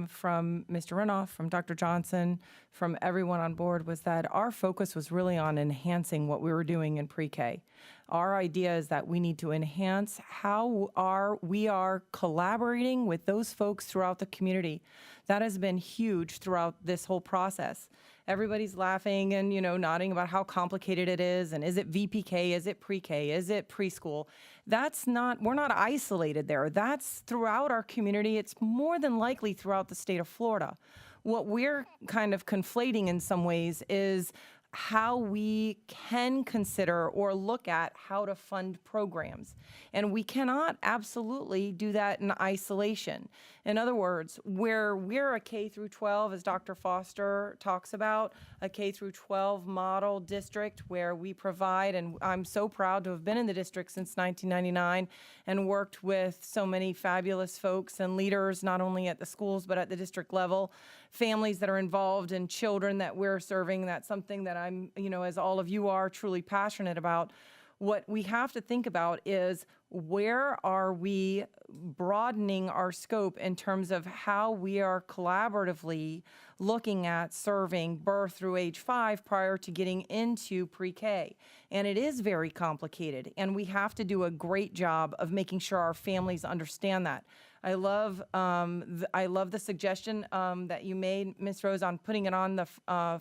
from Mr. Renoff, from Dr. Johnson, from everyone on board was that our focus was really on enhancing what we were doing in pre-K. Our idea is that we need to enhance how we are collaborating with those folks throughout the community. That has been huge throughout this whole process. Everybody's laughing and, you know, nodding about how complicated it is, and is it VPK, is it pre-K, is it preschool? We're not isolated there. That's throughout our community. It's more than likely throughout the state of Florida. What we're kind of conflating in some ways is how we can consider or look at how to fund programs. And we cannot absolutely do that in isolation. In other words, where we're a K through 12, as Dr. Foster talks about, a K through 12 model district where we provide, and I'm so proud to have been in the district since 1999 and worked with so many fabulous folks and leaders, not only at the schools, but at the district level, families that are involved and children that we're serving. That's something that I'm, you know, as all of you are, truly passionate about. What we have to think about is, where are we broadening our scope in terms of how we are collaboratively looking at serving birth through age 5 prior to getting into pre-K? And it is very complicated, and we have to do a great job of making sure our families understand that. I love the suggestion that you made, Ms. Rose, on putting it on the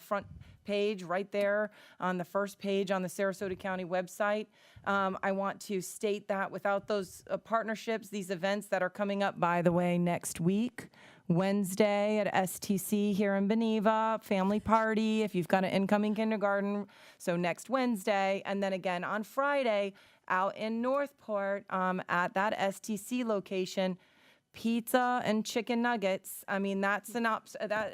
front page right there on the first page on the Sarasota County website. I want to state that without those partnerships, these events that are coming up, by the way, next week, Wednesday at STC here in Beneva, family party, if you've got an incoming kindergarten, so next Wednesday, and then again on Friday out in Northport at that STC location, pizza and chicken nuggets. I mean, that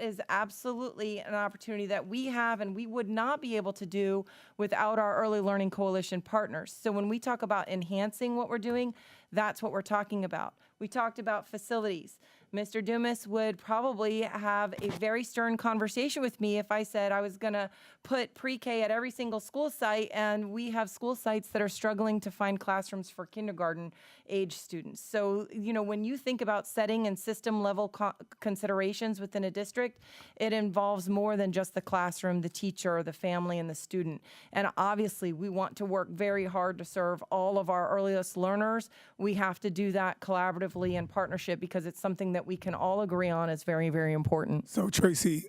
is absolutely an opportunity that we have and we would not be able to do without our Early Learning Coalition partners. So when we talk about enhancing what we're doing, that's what we're talking about. We talked about facilities. Mr. Dumas would probably have a very stern conversation with me if I said I was going to put pre-K at every single school site, and we have school sites that are struggling to find classrooms for kindergarten age students. So, you know, when you think about setting and system level considerations within a district, it involves more than just the classroom, the teacher, the family, and the student. And obviously, we want to work very hard to serve all of our earliest learners. We have to do that collaboratively in partnership because it's something that we can all agree on is very, very important. So Tracy,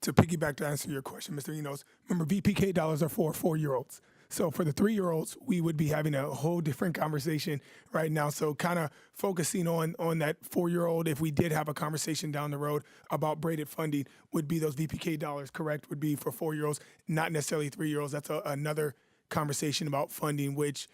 to piggyback to answer your question, Mr. Enos, remember VPK dollars are for 4-year-olds. So for the 3-year-olds, we would be having a whole different conversation right now. So kind of focusing on that 4-year-old, if we did have a conversation down the road about braided funding, would be those VPK dollars, correct, would be for 4-year-olds, not necessarily 3-year-olds. That's another conversation about funding, which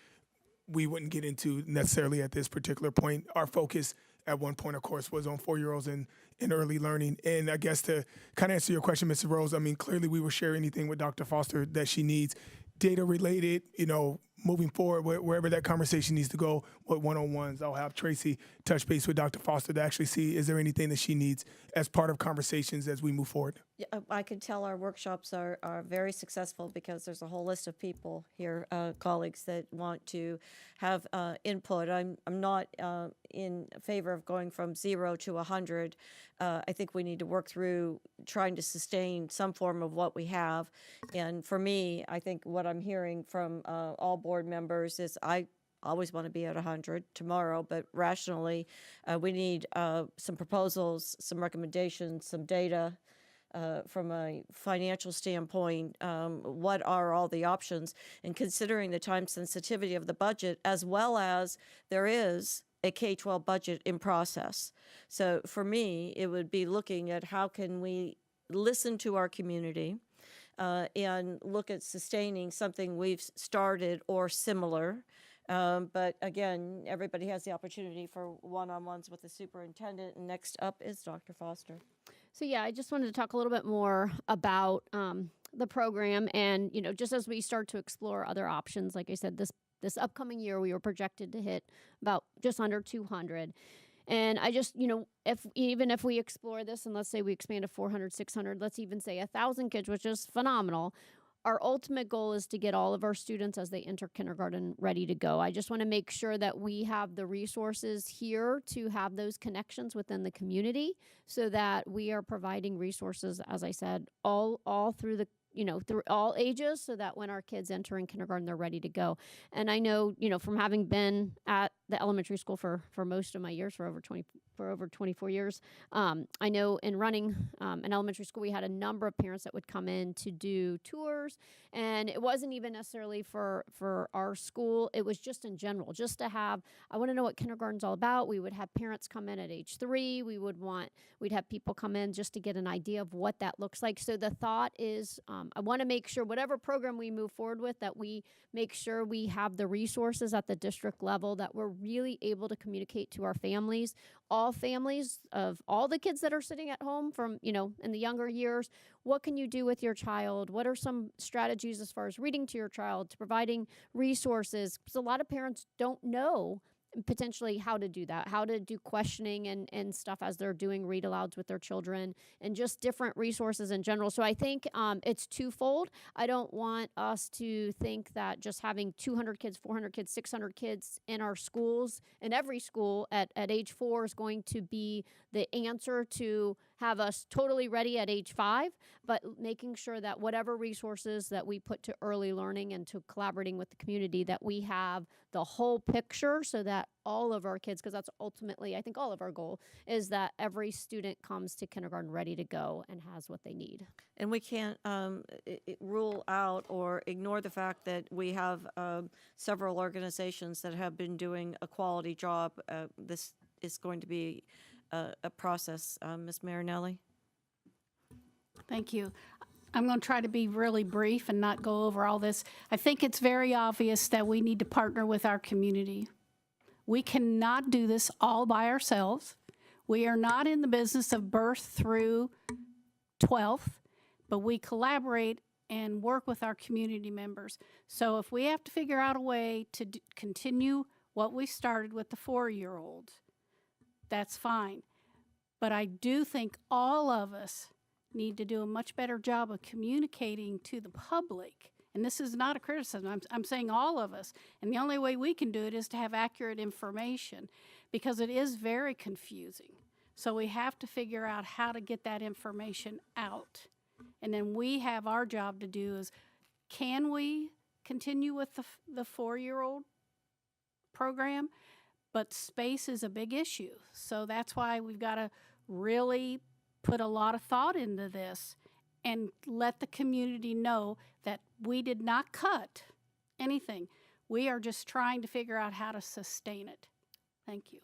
we wouldn't get into necessarily at this particular point. Our focus at one point, of course, was on 4-year-olds in early learning. And I guess to kind of answer your question, Mrs. Rose, I mean, clearly we will share anything with Dr. Foster that she needs. Data related, you know, moving forward, wherever that conversation needs to go with one-on-ones, I'll have Tracy touch base with Dr. Foster to actually see, is there anything that she needs as part of conversations as we move forward? Yeah, I can tell our workshops are very successful because there's a whole list of people here, colleagues that want to have input. I'm not in favor of going from 0 to 100. I think we need to work through trying to sustain some form of what we have. And for me, I think what I'm hearing from all board members is I always want to be at 100 tomorrow, but rationally, we need some proposals, some recommendations, some data, from a financial standpoint, what are all the options, and considering the time sensitivity of the budget, as well as there is a K-12 budget in process. So for me, it would be looking at how can we listen to our community and look at sustaining something we've started or similar. But again, everybody has the opportunity for one-on-ones with the superintendent. And next up is Dr. Foster. So yeah, I just wanted to talk a little bit more about the program, and just as we start to explore other options. Like I said, this upcoming year we were projected to hit about just under 200. And I just, if we explore this and let's say we expand to 400, 600, let's even say 1,000 kids, which is phenomenal. Our ultimate goal is to get all of our students as they enter kindergarten ready to go. I just want to make sure that we have the resources here to have those connections within the community so that we are providing resources, as I said, all through the through all ages, so that when our kids enter in kindergarten, they're ready to go. And I know, from having been at the elementary school for most of my years, for over 24 years, I know in running an elementary school, we had a number of parents that would come in to do tours, and it wasn't even necessarily for our school. It was just in general, just to have, I want to know what kindergarten's all about. We would have parents come in at age 3. We'd have people come in just to get an idea of what that looks like. So the thought is, I want to make sure whatever program we move forward with, that we make sure we have the resources at the district level, that we're really able to communicate to our families, all families of all the kids that are sitting at home from, in the younger years. What can you do with your child? What are some strategies as far as reading to your child, to providing resources? Because a lot of parents don't know potentially how to do that, how to do questioning and stuff as they're doing read alouds with their children, and just different resources in general. So I think it's twofold. I don't want us to think that just having 200 kids, 400 kids, 600 kids in our schools, in every school at age 4 is going to be the answer to have us totally ready at age 5, but making sure that whatever resources that we put to early learning and to collaborating with the community, that we have the whole picture so that all of our kids, because that's ultimately, I think, all of our goal, is that every student comes to kindergarten ready to go and has what they need. And we can't rule out or ignore the fact that we have several organizations that have been doing a quality job. This is going to be a process. Ms. Marinelli? Thank you. I'm going to try to be really brief and not go over all this. I think it's very obvious that we need to partner with our community. We cannot do this all by ourselves. We are not in the business of birth through 12th, but we collaborate and work with our community members. So if we have to figure out a way to continue what we started with the 4-year-olds, that's fine. But I do think all of us need to do a much better job of communicating to the public. And this is not a criticism. I'm saying all of us. And the only way we can do it is to have accurate information, because it is very confusing. So we have to figure out how to get that information out. And then we have our job to do is, can we continue with the 4-year-old program? But space is a big issue. So that's why we've got to really put a lot of thought into this and let the community know that we did not cut anything. We are just trying to figure out how to sustain it. Thank you.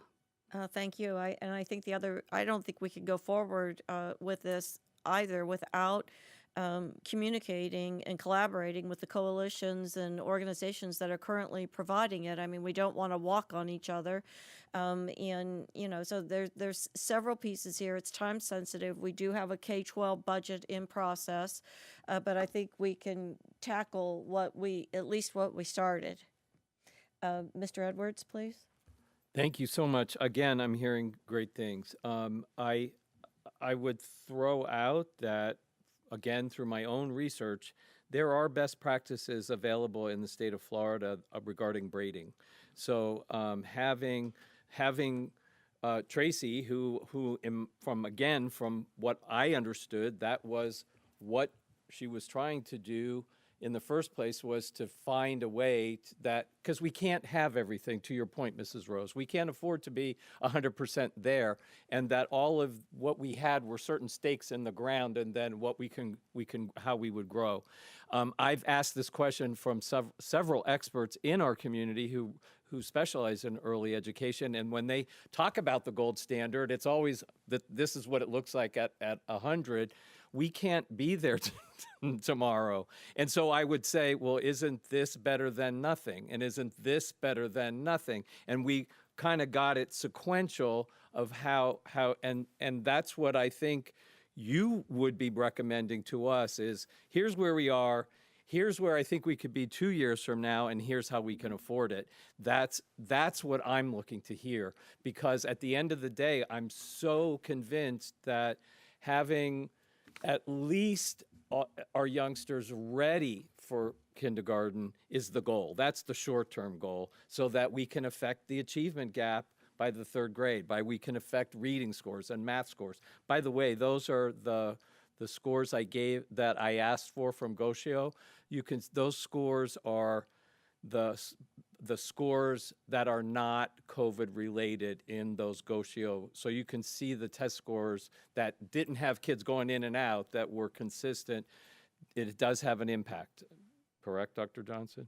Thank you. I think I don't think we can go forward with this either without communicating and collaborating with the coalitions and organizations that are currently providing it. I mean, we don't want to walk on each other. So there's several pieces here. It's time sensitive. We do have a K-12 budget in process, but I think we can tackle at least what we started. Mr. Edwards, please. Thank you so much. Again, I'm hearing great things. I would throw out that, again, through my own research, there are best practices available in the state of Florida regarding braiding. So having Tracy, who from what I understood, that was what she was trying to do in the first place was to find a way that, because we can't have everything, to your point, Mrs. Rose, we can't afford to be 100% there, and that all of what we had were certain stakes in the ground, and then what how we would grow. I've asked this question from several experts in our community who specialize in early education, and when they talk about the gold standard, it's always that this is what it looks like at 100. We can't be there tomorrow. And so I would say, well, isn't this better than nothing? And isn't this better than nothing? And we kind of got it sequential of how and that's what I think you would be recommending to us is, here's where we are, here's where I think we could be 2 years from now, and here's how we can afford it. That's what I'm looking to hear, because at the end of the day, I'm so convinced that having at least our youngsters ready for kindergarten is the goal. That's the short-term goal, so that we can affect the achievement gap by the third grade, we can affect reading scores and math scores. By the way, those are the scores that I asked for from Goshio. Those scores are the scores that are not COVID related in those Goshio. So you can see the test scores that didn't have kids going in and out that were consistent. It does have an impact. Correct, Dr. Johnson?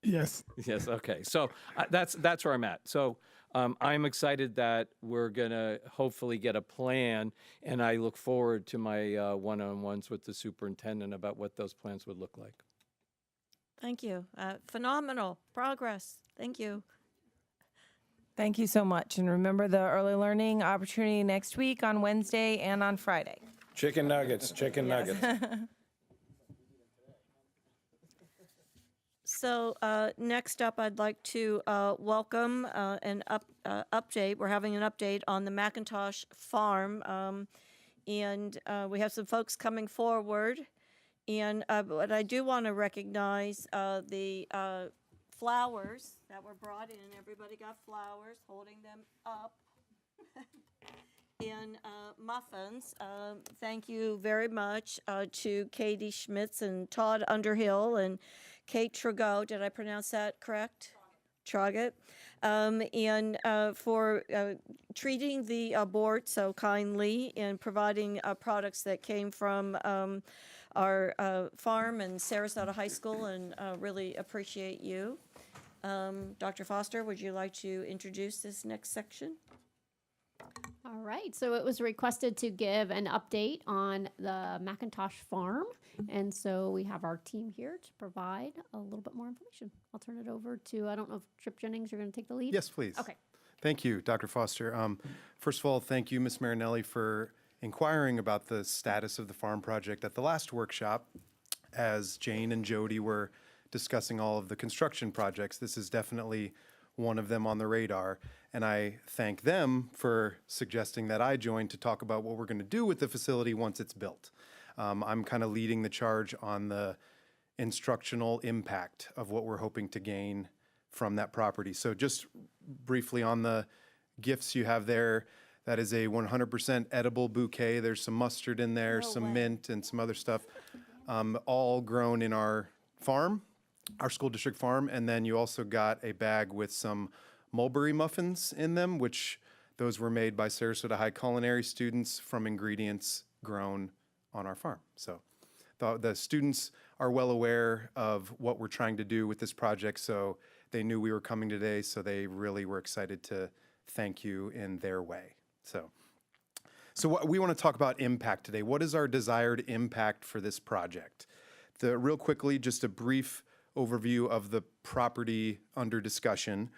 Yes. Yes, okay. So that's where I'm at. So I'm excited that we're going to hopefully get a plan, and I look forward to my one-on-ones with the superintendent about what those plans would look like. Thank you. Phenomenal progress. Thank you. Thank you so much. And remember the early learning opportunity next week on Wednesday and on Friday. Chicken nuggets, chicken nuggets. So next up, I'd like to welcome an update. We're having an update on the McIntosh Farm, and we have some folks coming forward. And but I do want to recognize the flowers that were brought in. Everybody got flowers, holding them up. And muffins. Thank you very much to Katie Schmitz and Todd Underhill and Kate Trudeau. Did I pronounce that correct? Troggett. And for treating the board so kindly and providing products that came from our farm and Sarasota High School, and really appreciate you. Dr. Foster, would you like to introduce this next section? All right, so it was requested to give an update on the McIntosh Farm, and so we have our team here to provide a little bit more information. I'll turn it over to, I don't know if Trip Jennings, you're going to take the lead? Yes, please. Okay. Thank you, Dr. Foster. First of all, thank you, Ms. Marinelli, for inquiring about the status of the farm project at the last workshop. As Jane and Jody were discussing all of the construction projects, this is definitely one of them on the radar, and I thank them for suggesting that I join to talk about what we're going to do with the facility once it's built. I'm kind of leading the charge on the instructional impact of what we're hoping to gain from that property. So just briefly on the gifts you have there, that is a 100% edible bouquet. There's some mustard in there, some mint, and some other stuff, all grown in our farm, our school district farm. And then you also got a bag with some mulberry muffins in them, which those were made by Sarasota High culinary students from ingredients grown on our farm. So the students are well aware of what we're trying to do with this project, so they knew we were coming today, so they really were excited to thank you in their way. So what we want to talk about impact today. What is our desired impact for this project? Real quickly, just a brief overview of the property under discussion.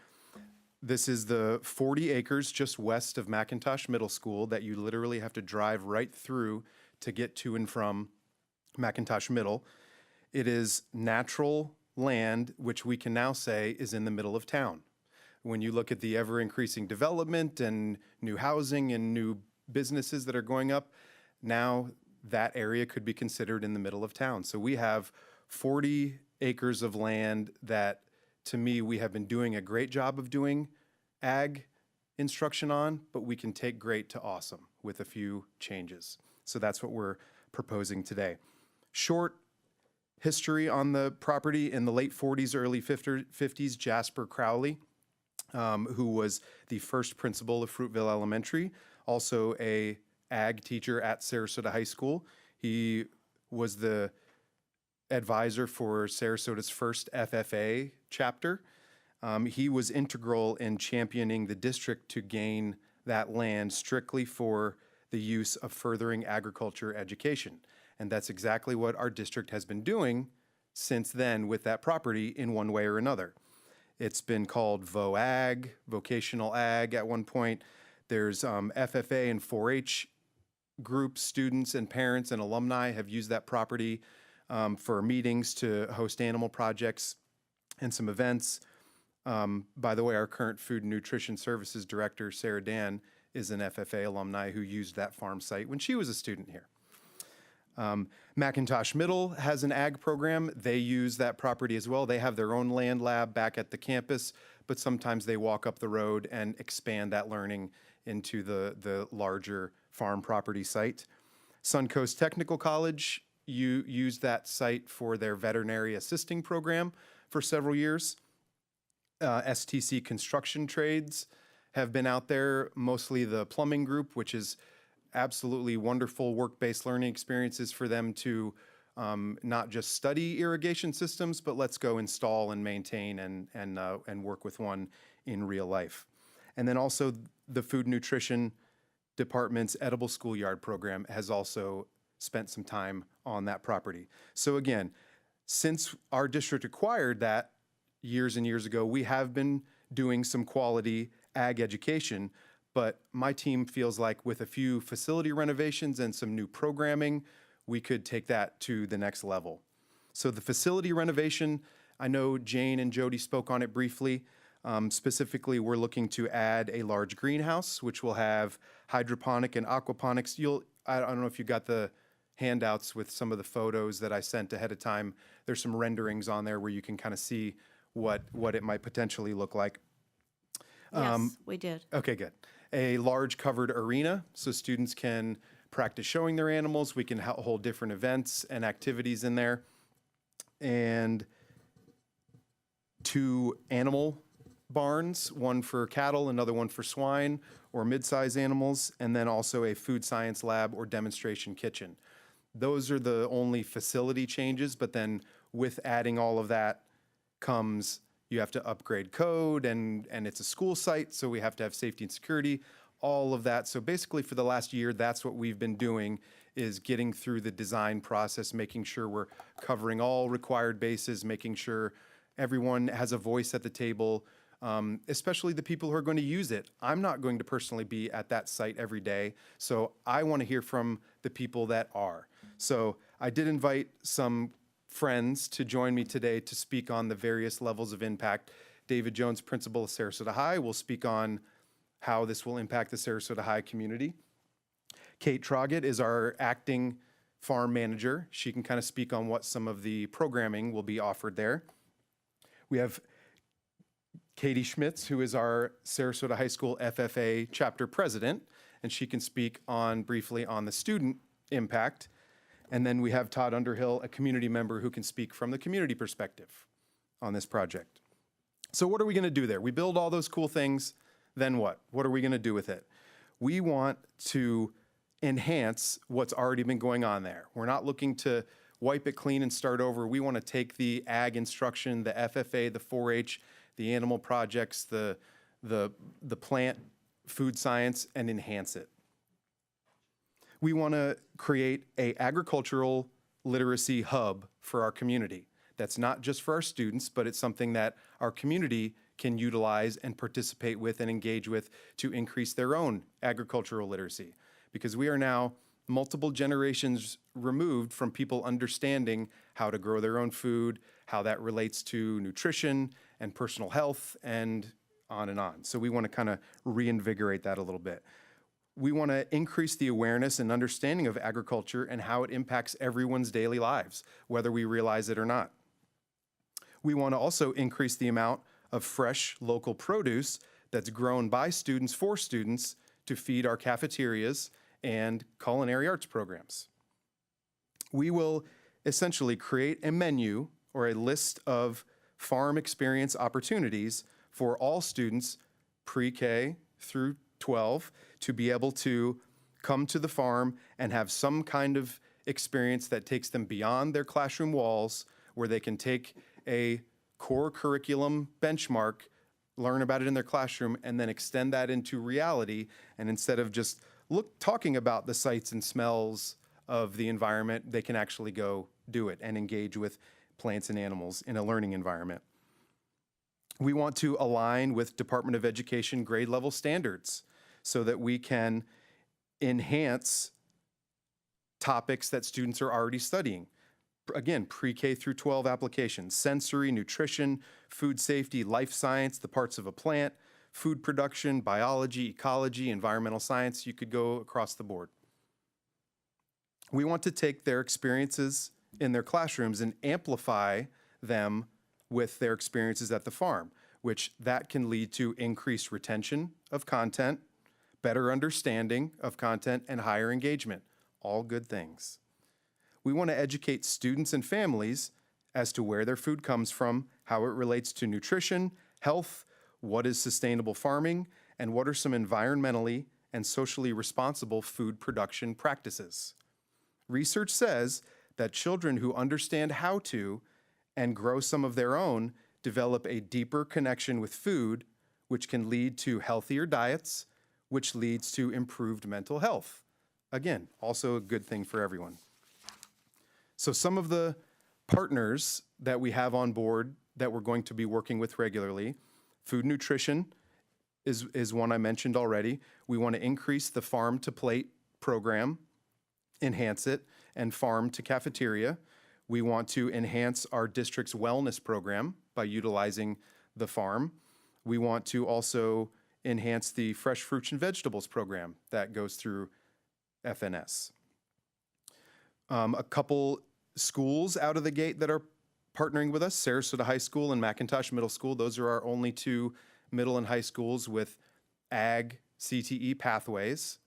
This is the 40 acres just west of McIntosh Middle School that you literally have to drive right through to get to and from McIntosh Middle. It is natural land, which we can now say is in the middle of town. When you look at the ever-increasing development and new housing and new businesses that are going up, now that area could be considered in the middle of town. So we have 40 acres of land that, to me, we have been doing a great job of doing ag instruction on, but we can take great to awesome with a few changes. So that's what we're proposing today. Short history on the property. In the late 40s, early 50s, Jasper Crowley, who was the first principal of Fruitville Elementary, also a ag teacher at Sarasota High School. He was the advisor for Sarasota's first FFA chapter. He was integral in championing the district to gain that land strictly for the use of furthering agriculture education. And that's exactly what our district has been doing since then with that property in one way or another. It's been called VOAG, vocational ag at one point. There's FFA and 4-H groups, students and parents and alumni have used that property for meetings to host animal projects and some events. By the way, our current Food and Nutrition Services Director, Sarah Dan, is an FFA alumni who used that farm site when she was a student here. McIntosh Middle has an ag program. They use that property as well. They have their own land lab back at the campus, but sometimes they walk up the road and expand that learning into the larger farm property site. Suncoast Technical College used that site for their veterinary assisting program for several years. STC Construction Trades have been out there, mostly the plumbing group, which is absolutely wonderful work-based learning experiences for them to not just study irrigation systems, but let's go install and maintain and work with one in real life. And then also the Food Nutrition Department's Edible Schoolyard program has also spent some time on that property. So again, since our district acquired that years and years ago, we have been doing some quality ag education, but my team feels like with a few facility renovations and some new programming, we could take that to the next level. So the facility renovation, I know Jane and Jody spoke on it briefly. Specifically, we're looking to add a large greenhouse, which will have hydroponic and aquaponics. I don't know if you got the handouts with some of the photos that I sent ahead of time. There's some renderings on there where you can kind of see what it might potentially look like. Yes, we did. Okay, good. A large covered arena so students can practice showing their animals. We can hold different events and activities in there. And 2 animal barns, one for cattle, another one for swine or mid-size animals, and then also a food science lab or demonstration kitchen. Those are the only facility changes, but then with adding all of that comes you have to upgrade code, and it's a school site, so we have to have safety and security, all of that. So basically for the last year, that's what we've been doing, is getting through the design process, making sure we're covering all required bases, making sure everyone has a voice at the table, especially the people who are going to use it. I'm not going to personally be at that site every day, so I want to hear from the people that are. So I did invite some friends to join me today to speak on the various levels of impact. David Jones, principal of Sarasota High, will speak on how this will impact the Sarasota High community. Kate Troggett is our acting farm manager. She can kind of speak on what some of the programming will be offered there. We have Katie Schmitz, who is our Sarasota High School FFA chapter president, and she can speak on briefly on the student impact. And then we have Todd Underhill, a community member who can speak from the community perspective on this project. So what are we going to do there? We build all those cool things, then what? What are we going to do with it? We want to enhance what's already been going on there. We're not looking to wipe it clean and start over. We want to take the ag instruction, the FFA, the 4-H, the animal projects, the plant food science, and enhance it. We want to create an agricultural literacy hub for our community. That's not just for our students, but it's something that our community can utilize and participate with and engage with to increase their own agricultural literacy. Because we are now multiple generations removed from people understanding how to grow their own food, how that relates to nutrition and personal health, and on and on. So we want to kind of reinvigorate that a little bit. We want to increase the awareness and understanding of agriculture and how it impacts everyone's daily lives, whether we realize it or not. We want to also increase the amount of fresh local produce that's grown by students for students to feed our cafeterias and culinary arts programs. We will essentially create a menu or a list of farm experience opportunities for all students pre-K through 12 to be able to come to the farm and have some kind of experience that takes them beyond their classroom walls, where they can take a core curriculum benchmark, learn about it in their classroom, and then extend that into reality. And instead of just talking about the sights and smells of the environment, they can actually go do it and engage with plants and animals in a learning environment. We want to align with Department of Education grade level standards so that we can enhance topics that students are already studying. Again, pre-K through 12 applications: sensory, nutrition, food safety, life science, the parts of a plant, food production, biology, ecology, environmental science. You could go across the board. We want to take their experiences in their classrooms and amplify them with their experiences at the farm, which that can lead to increased retention of content, better understanding of content, and higher engagement. All good things. We want to educate students and families as to where their food comes from, how it relates to nutrition, health, what is sustainable farming, and what are some environmentally and socially responsible food production practices. Research says that children who understand how to and grow some of their own develop a deeper connection with food, which can lead to healthier diets, which leads to improved mental health. Again, also a good thing for everyone. So some of the partners that we have on board that we're going to be working with regularly, food nutrition is one I mentioned already. We want to increase the farm to plate program, enhance it, and farm to cafeteria. We want to enhance our district's wellness program by utilizing the farm. We want to also enhance the fresh fruits and vegetables program that goes through FNS. A couple schools out of the gate that are partnering with us: Sarasota High School and McIntosh Middle School. Those are our only two middle and high schools with ag CTE pathways.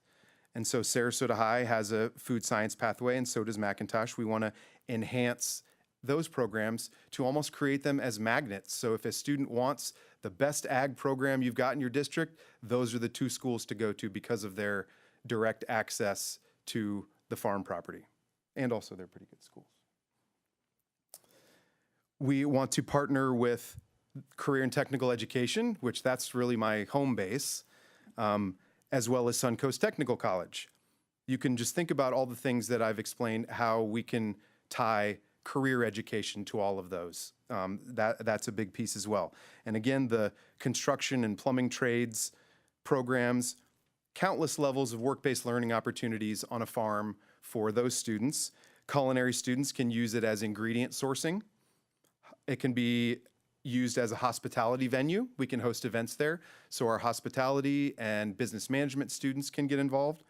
And so Sarasota High has a food science pathway, and so does McIntosh. We want to enhance those programs to almost create them as magnets. So if a student wants the best ag program you've got in your district, those are the two schools to go to because of their direct access to the farm property. And also they're pretty good schools. We want to partner with Career and Technical Education, which that's really my home base, as well as Suncoast Technical College. You can just think about all the things that I've explained, how we can tie career education to all of those. That's a big piece as well. And again, the construction and plumbing trades programs, countless levels of work-based learning opportunities on a farm for those students. Culinary students can use it as ingredient sourcing. It can be used as a hospitality venue. We can host events there, so our hospitality and business management students can get involved.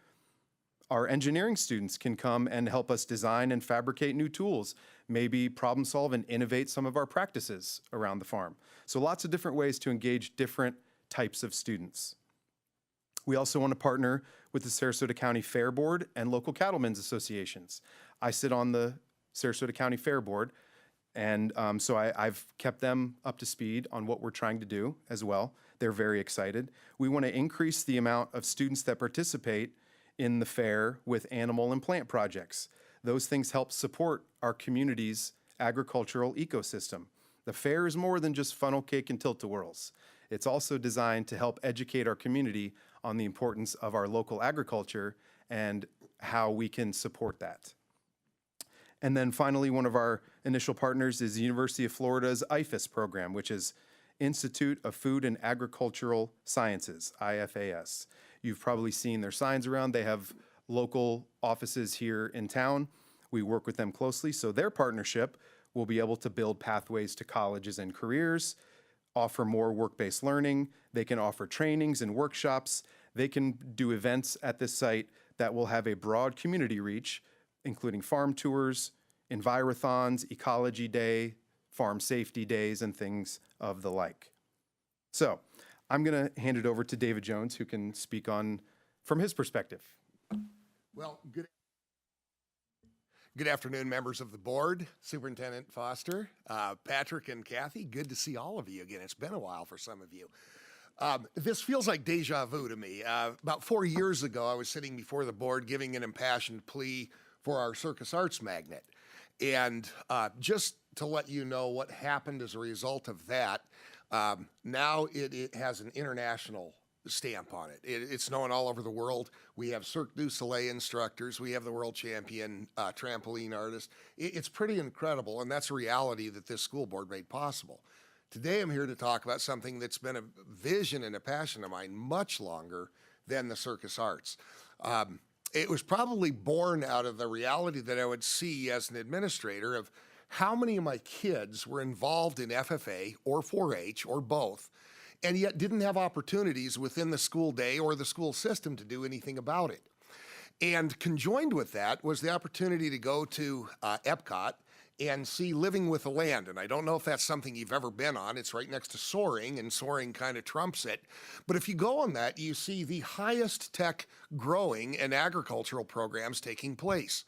Our engineering students can come and help us design and fabricate new tools, maybe problem solve and innovate some of our practices around the farm. So lots of different ways to engage different types of students. We also want to partner with the Sarasota County Fair Board and local cattlemen's associations. I sit on the Sarasota County Fair Board, and so I've kept them up to speed on what we're trying to do as well. They're very excited. We want to increase the amount of students that participate in the fair with animal and plant projects. Those things help support our community's agricultural ecosystem. The fair is more than just funnel cake and tilt-a-whirls. It's also designed to help educate our community on the importance of our local agriculture and how we can support that. And then finally, one of our initial partners is the University of Florida's IFAS program, which is Institute of Food and Agricultural Sciences, IFAS. You've probably seen their signs around. They have local offices here in town. We work with them closely, so their partnership will be able to build pathways to colleges and careers, offer more work-based learning. They can offer trainings and workshops. They can do events at this site that will have a broad community reach, including farm tours, envirothons, ecology day, farm safety days, and things of the like. So I'm going to hand it over to David Jones, who can speak on from his perspective. Well, Good afternoon, members of the board, Superintendent Foster, Patrick and Kathy. Good to see all of you again. It's been a while for some of you. This feels like deja vu to me. About 4 years ago, I was sitting before the board giving an impassioned plea for our Circus Arts magnet. And just to let you know what happened as a result of that, now it has an international stamp on it. It's known all over the world. We have Cirque du Soleil instructors. We have the world champion trampoline artist. It's pretty incredible, and that's a reality that this school board made possible. Today, I'm here to talk about something that's been a vision and a passion of mine much longer than the circus arts. It was probably born out of the reality that I would see as an administrator of how many of my kids were involved in FFA or 4-H or both, and yet didn't have opportunities within the school day or the school system to do anything about it. And conjoined with that was the opportunity to go to Epcot and see Living with the Land. And I don't know if that's something you've ever been on. It's right next to Soaring, and Soaring kind of trumps it. But if you go on that, you see the highest tech growing and agricultural programs taking place.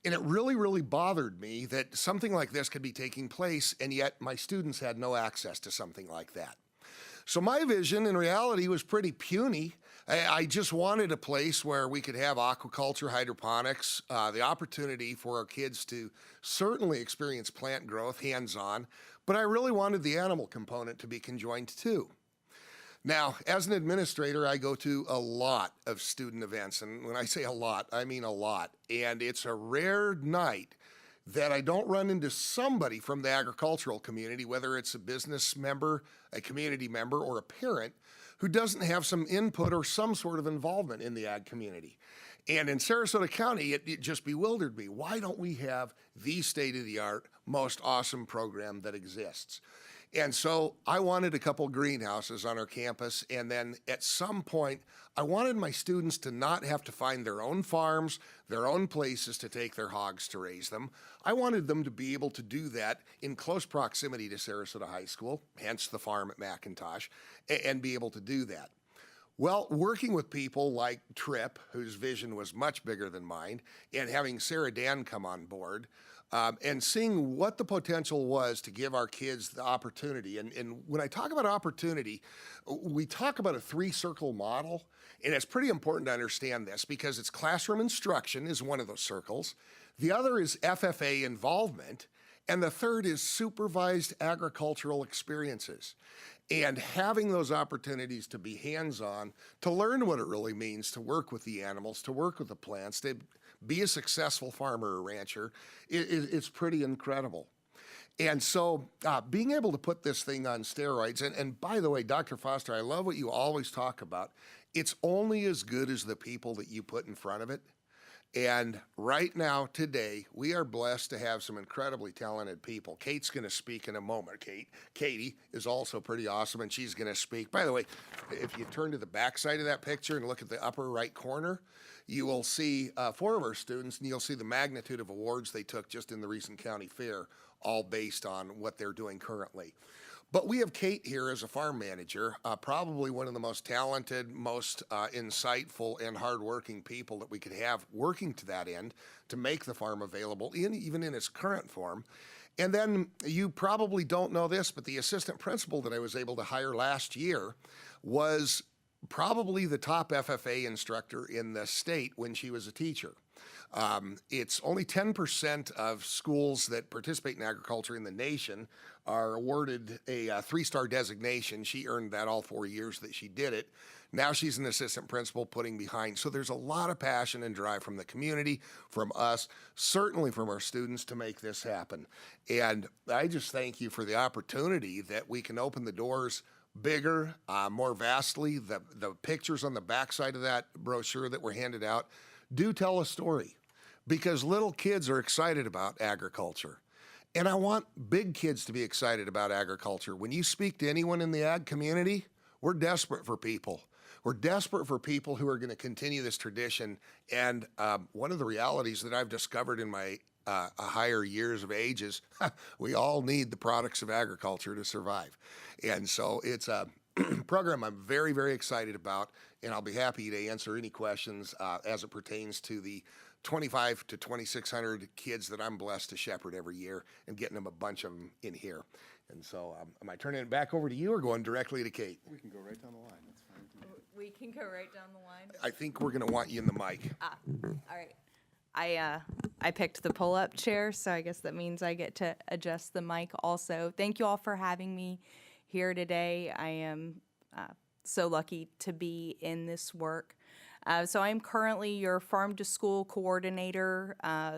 And it really, really bothered me that something like this could be taking place, and yet my students had no access to something like that. So my vision in reality was pretty puny. I just wanted a place where we could have aquaculture, hydroponics, the opportunity for our kids to certainly experience plant growth hands-on, but I really wanted the animal component to be conjoined too. Now, as an administrator, I go to a lot of student events, and when I say a lot, I mean a lot, and it's a rare night that I don't run into somebody from the agricultural community, whether it's a business member, a community member, or a parent, who doesn't have some input or some sort of involvement in the ag community. And in Sarasota County, it just bewildered me. Why don't we have the state-of-the-art, most awesome program that exists? And so I wanted a couple greenhouses on our campus, and then at some point, I wanted my students to not have to find their own farms, their own places to take their hogs to raise them. I wanted them to be able to do that in close proximity to Sarasota High School, hence the farm at McIntosh, and be able to do that. Well, working with people like Tripp, whose vision was much bigger than mine, and having Sarah Dan come on board, and seeing what the potential was to give our kids the opportunity. And when I talk about opportunity, we talk about a 3-circle model, and it's pretty important to understand this because it's classroom instruction is one of those circles. The other is FFA involvement, and the third is supervised agricultural experiences. And having those opportunities to be hands-on, to learn what it really means to work with the animals, to work with the plants, to be a successful farmer or rancher, it's pretty incredible. And so being able to put this thing on steroids, and by the way, Dr. Foster, I love what you always talk about. It's only as good as the people that you put in front of it. And right now, today, we are blessed to have some incredibly talented people. Kate's going to speak in a moment. Katie is also pretty awesome, and she's going to speak. By the way, if you turn to the back side of that picture and look at the upper right corner, you will see 4 of our students, and you'll see the magnitude of awards they took just in the recent county fair, all based on what they're doing currently. But we have Kate here as a farm manager, probably one of the most talented, most insightful, and hardworking people that we could have working to that end to make the farm available, even in its current form. And then you probably don't know this, but the assistant principal that I was able to hire last year was probably the top FFA instructor in the state when she was a teacher. It's only 10% of schools that participate in agriculture in the nation are awarded a 3-star designation. She earned that all 4 years that she did it. Now she's an assistant principal putting behind. So there's a lot of passion and drive from the community, from us, certainly from our students to make this happen. And I just thank you for the opportunity that we can open the doors bigger, more vastly. The pictures on the backside of that brochure that were handed out do tell a story, because little kids are excited about agriculture. And I want big kids to be excited about agriculture. When you speak to anyone in the ag community, we're desperate for people. We're desperate for people who are going to continue this tradition. And one of the realities that I've discovered in my higher years of age is we all need the products of agriculture to survive. And so it's a program I'm very, very excited about, and I'll be happy to answer any questions as it pertains to the 25 to 2,600 kids that I'm blessed to shepherd every year, and getting them a bunch of them in here. And so, am I turning it back over to you or going directly to Kate? We can go right down the line, that's fine. We can go right down the line. I think we're going to want you in the mic. All right. I picked the pull-up chair, so I guess that means I get to adjust the mic also. Thank you all for having me here today. I am so lucky to be in this work. So I'm currently your farm to school coordinator.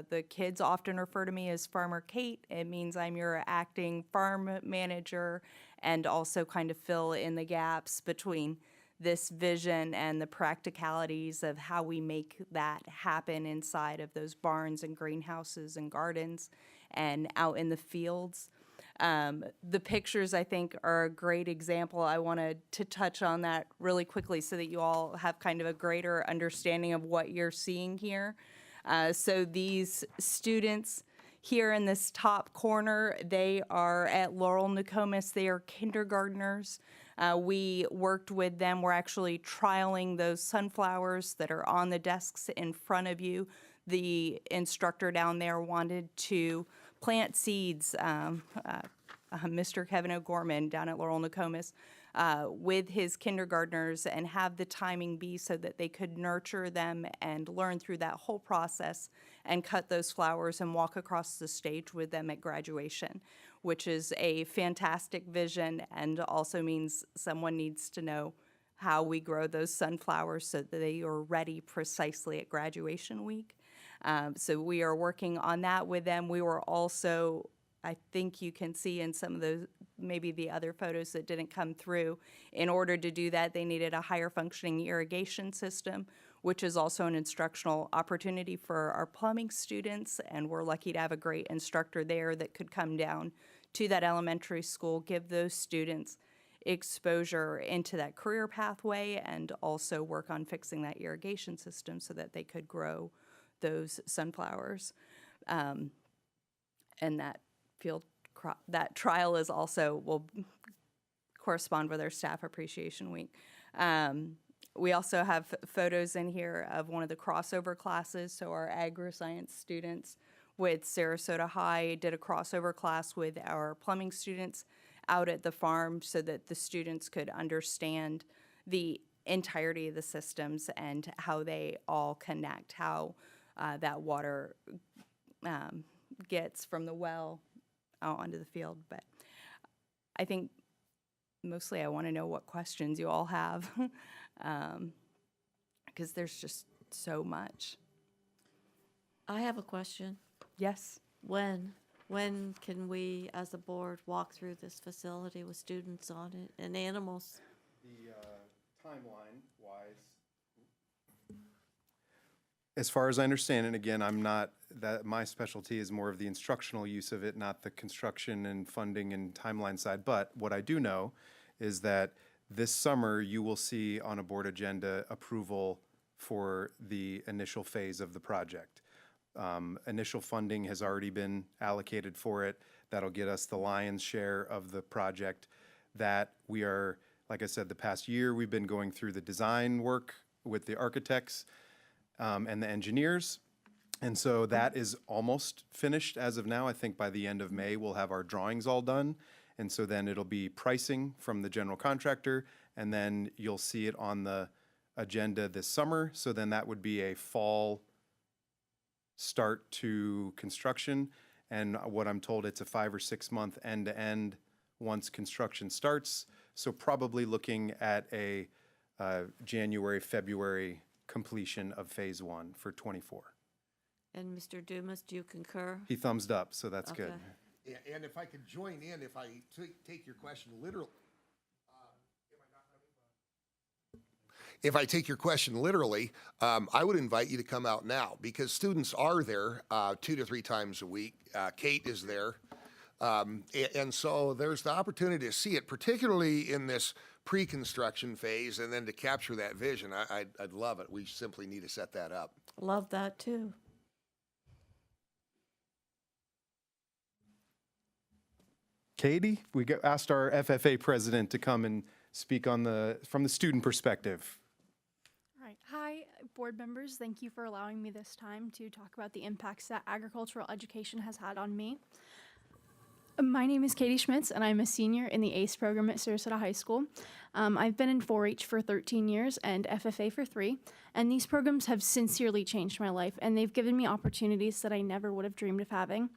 The kids often refer to me as Farmer Kate. It means I'm your acting farm manager and also kind of fill in the gaps between this vision and the practicalities of how we make that happen inside of those barns and greenhouses and gardens and out in the fields. The pictures, I think, are a great example. I wanted to touch on that really quickly so that you all have kind of a greater understanding of what you're seeing here. So these students here in this top corner, they are at Laurel Nokomis. They are kindergartners. We worked with them. We're actually trialing those sunflowers that are on the desks in front of you. The instructor down there wanted to plant seeds, Mr. Kevin O'Gorman down at Laurel Nokomis, with his kindergartners and have the timing be so that they could nurture them and learn through that whole process and cut those flowers and walk across the stage with them at graduation, which is a fantastic vision and also means someone needs to know how we grow those sunflowers so that they are ready precisely at graduation week. So we are working on that with them. We were also, I think you can see in some of those, maybe the other photos that didn't come through, in order to do that, they needed a higher functioning irrigation system, which is also an instructional opportunity for our plumbing students. And we're lucky to have a great instructor there that could come down to that elementary school, give those students exposure into that career pathway and also work on fixing that irrigation system so that they could grow those sunflowers. And that that trial is also will correspond with our staff appreciation week. We also have photos in here of one of the crossover classes. So our agri-science students with Sarasota High did a crossover class with our plumbing students out at the farm so that the students could understand the entirety of the systems and how they all connect, how that water gets from the well out onto the field. But I think mostly I want to know what questions you all have because there's just so much. I have a question. Yes. When can we, as a board, walk through this facility with students on it and animals? The timeline-wise, as far as I understand, and again, I'm not, that my specialty is more of the instructional use of it, not the construction and funding and timeline side. But what I do know is that this summer you will see on a board agenda approval for the initial phase of the project. Initial funding has already been allocated for it. That'll get us the lion's share of the project. That we are, like I said, the past year we've been going through the design work with the architects and the engineers. And so that is almost finished as of now. I think by the end of May, we'll have our drawings all done. And so then it'll be pricing from the general contractor, and then you'll see it on the agenda this summer. So then that would be a fall start to construction. And what I'm told, it's a 5 or 6 month end to end once construction starts. So probably looking at a January, February completion of phase 1 for 24. And Mr. Dumas, do you concur? He thumbs up, so that's good. Okay. Yeah, and if I could join in, if I take your question literally, if I take your question literally, I would invite you to come out now because students are there 2 to 3 times a week. Kate is there. And so there's the opportunity to see it, particularly in this pre-construction phase, and then to capture that vision. I'd love it. We simply need to set that up. Love that too. Katie, we asked our FFA president to come and speak on from the student perspective. All Right. Hi, board members. Thank you for allowing me this time to talk about the impacts that agricultural education has had on me. My name is Katie Schmitz, and I'm a senior in the ACE program at Sarasota High School. I've been in 4-H for 13 years and FFA for 3, and these programs have sincerely changed my life, and they've given me opportunities that I never would have dreamed of having.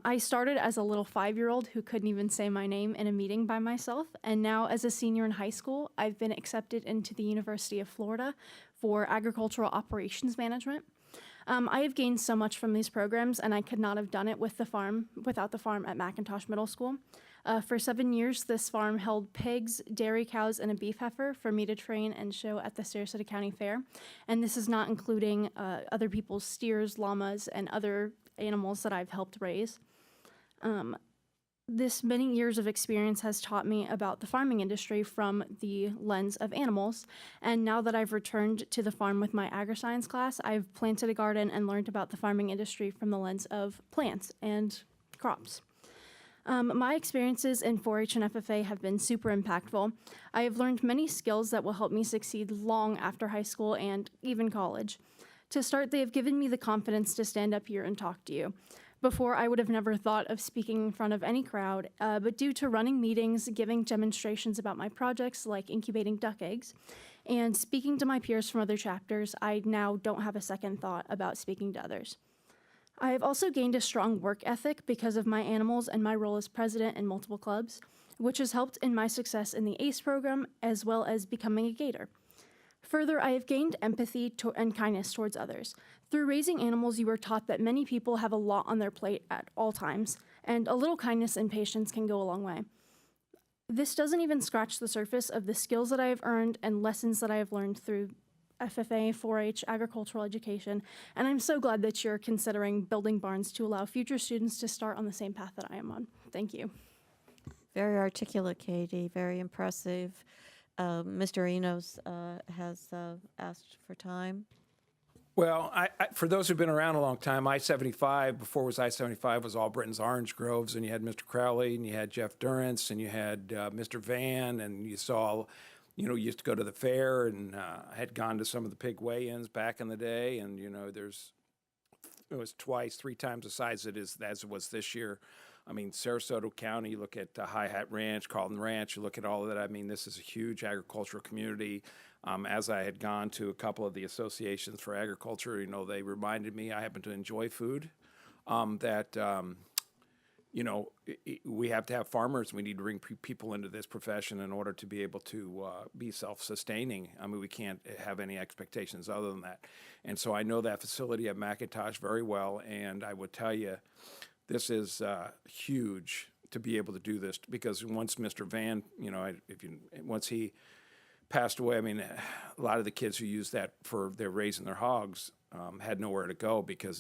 I started as a little 5-year-old who couldn't even say my name in a meeting by myself, and now as a senior in high school, I've been accepted into the University of Florida for agricultural operations management. I have gained so much from these programs, and I could not have done it without the farm at McIntosh Middle School. For 7 years, this farm held pigs, dairy cows, and a beef heifer for me to train and show at the Sarasota County Fair. And this is not including other people's steers, llamas, and other animals that I've helped raise. This many years of experience has taught me about the farming industry from the lens of animals, and now that I've returned to the farm with my agri-science class, I've planted a garden and learned about the farming industry from the lens of plants and crops. My experiences in 4-H and FFA have been super impactful. I have learned many skills that will help me succeed long after high school and even college. To start, they have given me the confidence to stand up here and talk to you. Before, I would have never thought of speaking in front of any crowd, but due to running meetings, giving demonstrations about my projects like incubating duck eggs, and speaking to my peers from other chapters, I now don't have a second thought about speaking to others. I have also gained a strong work ethic because of my animals and my role as president in multiple clubs, which has helped in my success in the ACE program as well as becoming a gator. Further, I have gained empathy and kindness towards others. Through raising animals, you are taught that many people have a lot on their plate at all times, and a little kindness and patience can go a long way. This doesn't even scratch the surface of the skills that I have earned and lessons that I have learned through FFA, 4-H, agricultural education, and I'm so glad that you're considering building barns to allow future students to start on the same path that I am on. Thank you. Very articulate, Katie, very impressive. Mr. Enos has asked for time. Well, for those who've been around a long time, I-75, before it was I-75, was all Britain's orange groves, and you had Mr. Crowley, and you had Jeff Durrance, and you had Mr. Van, and you saw, you used to go to the fair, and I had gone to some of the pig weigh-ins back in the day, and, it was 3 times the size as it was this year. I mean, Sarasota County, you look at High Hat Ranch, Carlton Ranch, you look at all of that. I mean, this is a huge agricultural community. As I had gone to a couple of the associations for agriculture, they reminded me I happen to enjoy food, we have to have farmers. We need to bring people into this profession in order to be able to be self-sustaining. I mean, we can't have any expectations other than that. And so I know that facility at McIntosh very well, and I would tell you, this is huge to be able to do this, because once Mr. Van, once he passed away, I mean, a lot of the kids who use that for their raising their hogs had nowhere to go because,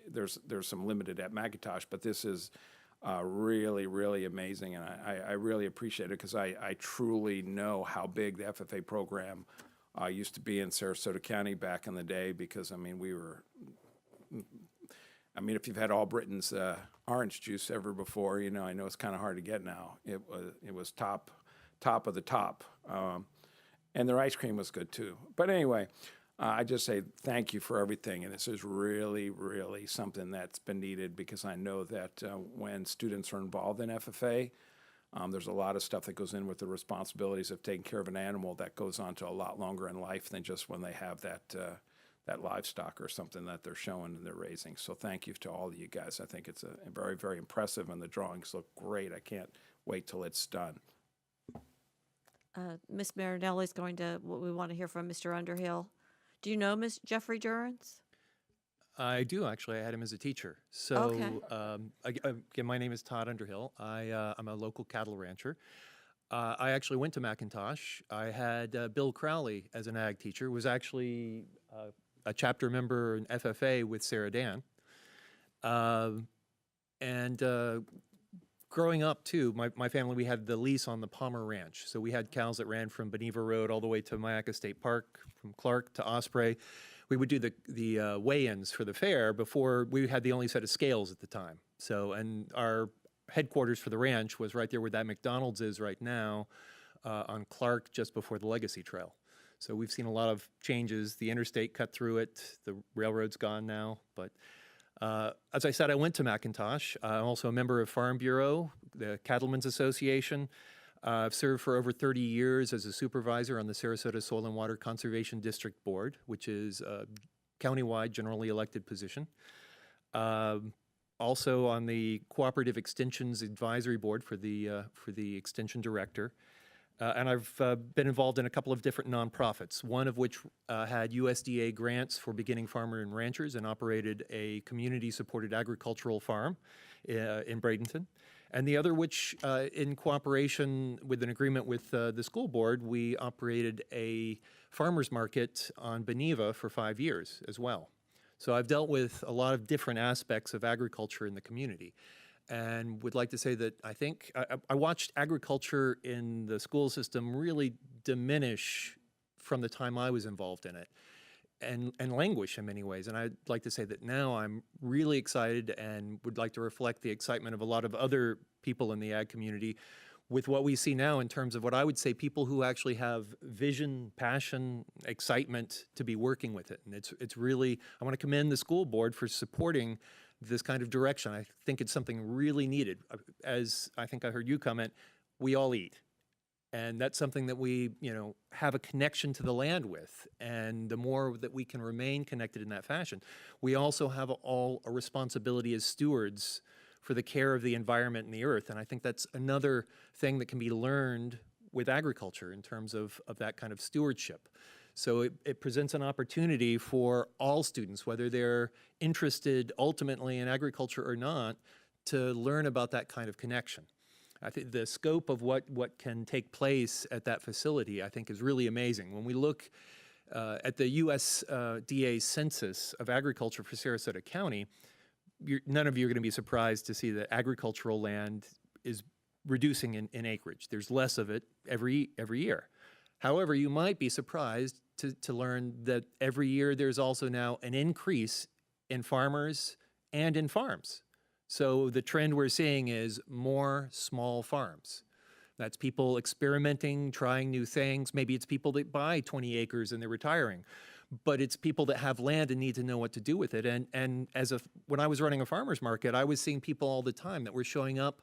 there's some limited at McIntosh, but this is really, really amazing, and I really appreciate it because I truly know how big the FFA program used to be in Sarasota County back in the day, because, I mean, if you've had All Britain's orange juice ever before, I know it's kind of hard to get now. It was top of the top, and their ice cream was good too. But anyway, I just say thank you for everything, and this is really, really something that's been needed, because I know that when students are involved in FFA, there's a lot of stuff that goes in with the responsibilities of taking care of an animal that goes on to a lot longer in life than just when they have that livestock or something that they're showing and they're raising. So thank you to all of you guys. I think it's a very, very impressive, and the drawings look great. I can't wait till it's done. Ms. Marinelli is we want to hear from Mr. Underhill. Do you know Ms. Jeffrey Durrance? I do, actually. I had him as a teacher. So, Okay. Again, my name is Todd Underhill. I'm a local cattle rancher. I actually went to McIntosh. I had Bill Crowley as an ag teacher, was actually a chapter member in FFA with Sarah Dan. Growing up, too, my family, we had the lease on the Palmer Ranch. So we had cows that ran from Beneva Road all the way to Mayaca State Park, from Clark to Osprey. We would do the weigh-ins for the fair before we had the only set of scales at the time. So, and our headquarters for the ranch was right there where that McDonald's is right now on Clark, just before the Legacy Trail. So we've seen a lot of changes. The interstate cut through it. The railroad's gone now. But as I said, I went to McIntosh. I'm also a member of Farm Bureau, the Cattlemen's Association. I've served for over 30 years as a supervisor on the Sarasota Soil and Water Conservation District Board, which is a countywide generally elected position. Also on the Cooperative Extensions Advisory Board for the Extension Director. And I've been involved in a couple of different nonprofits, one of which had USDA grants for beginning farmer and ranchers and operated a community-supported agricultural farm in Bradenton. And the other which, in cooperation with an agreement with the school board, we operated a farmer's market on Beneva for 5 years as well. So I've dealt with a lot of different aspects of agriculture in the community. And would like to say that I think I watched agriculture in the school system really diminish from the time I was involved in it and languish in many ways. And I'd like to say that now I'm really excited and would like to reflect the excitement of a lot of other people in the ag community with what we see now in terms of what I would say people who actually have vision, passion, excitement to be working with it. And it's really, I want to commend the school board for supporting this kind of direction. I think it's something really needed. As I think I heard you comment, we all eat. And that's something that we, have a connection to the land with. And the more that we can remain connected in that fashion, we also have all a responsibility as stewards for the care of the environment and the earth. And I think that's another thing that can be learned with agriculture in terms of that kind of stewardship. So it presents an opportunity for all students, whether they're interested ultimately in agriculture or not, to learn about that kind of connection. I think the scope of what can take place at that facility, I think, is really amazing. When we look at the USDA census of agriculture for Sarasota County, none of you are going to be surprised to see that agricultural land is reducing in acreage. There's less of it every year. However, you might be surprised to learn that every year there's also now an increase in farmers and in farms. So the trend we're seeing is more small farms. That's people experimenting, trying new things. Maybe it's people that buy 20 acres and they're retiring. But it's people that have land and need to know what to do with it. And when I was running a farmer's market, I was seeing people all the time that were showing up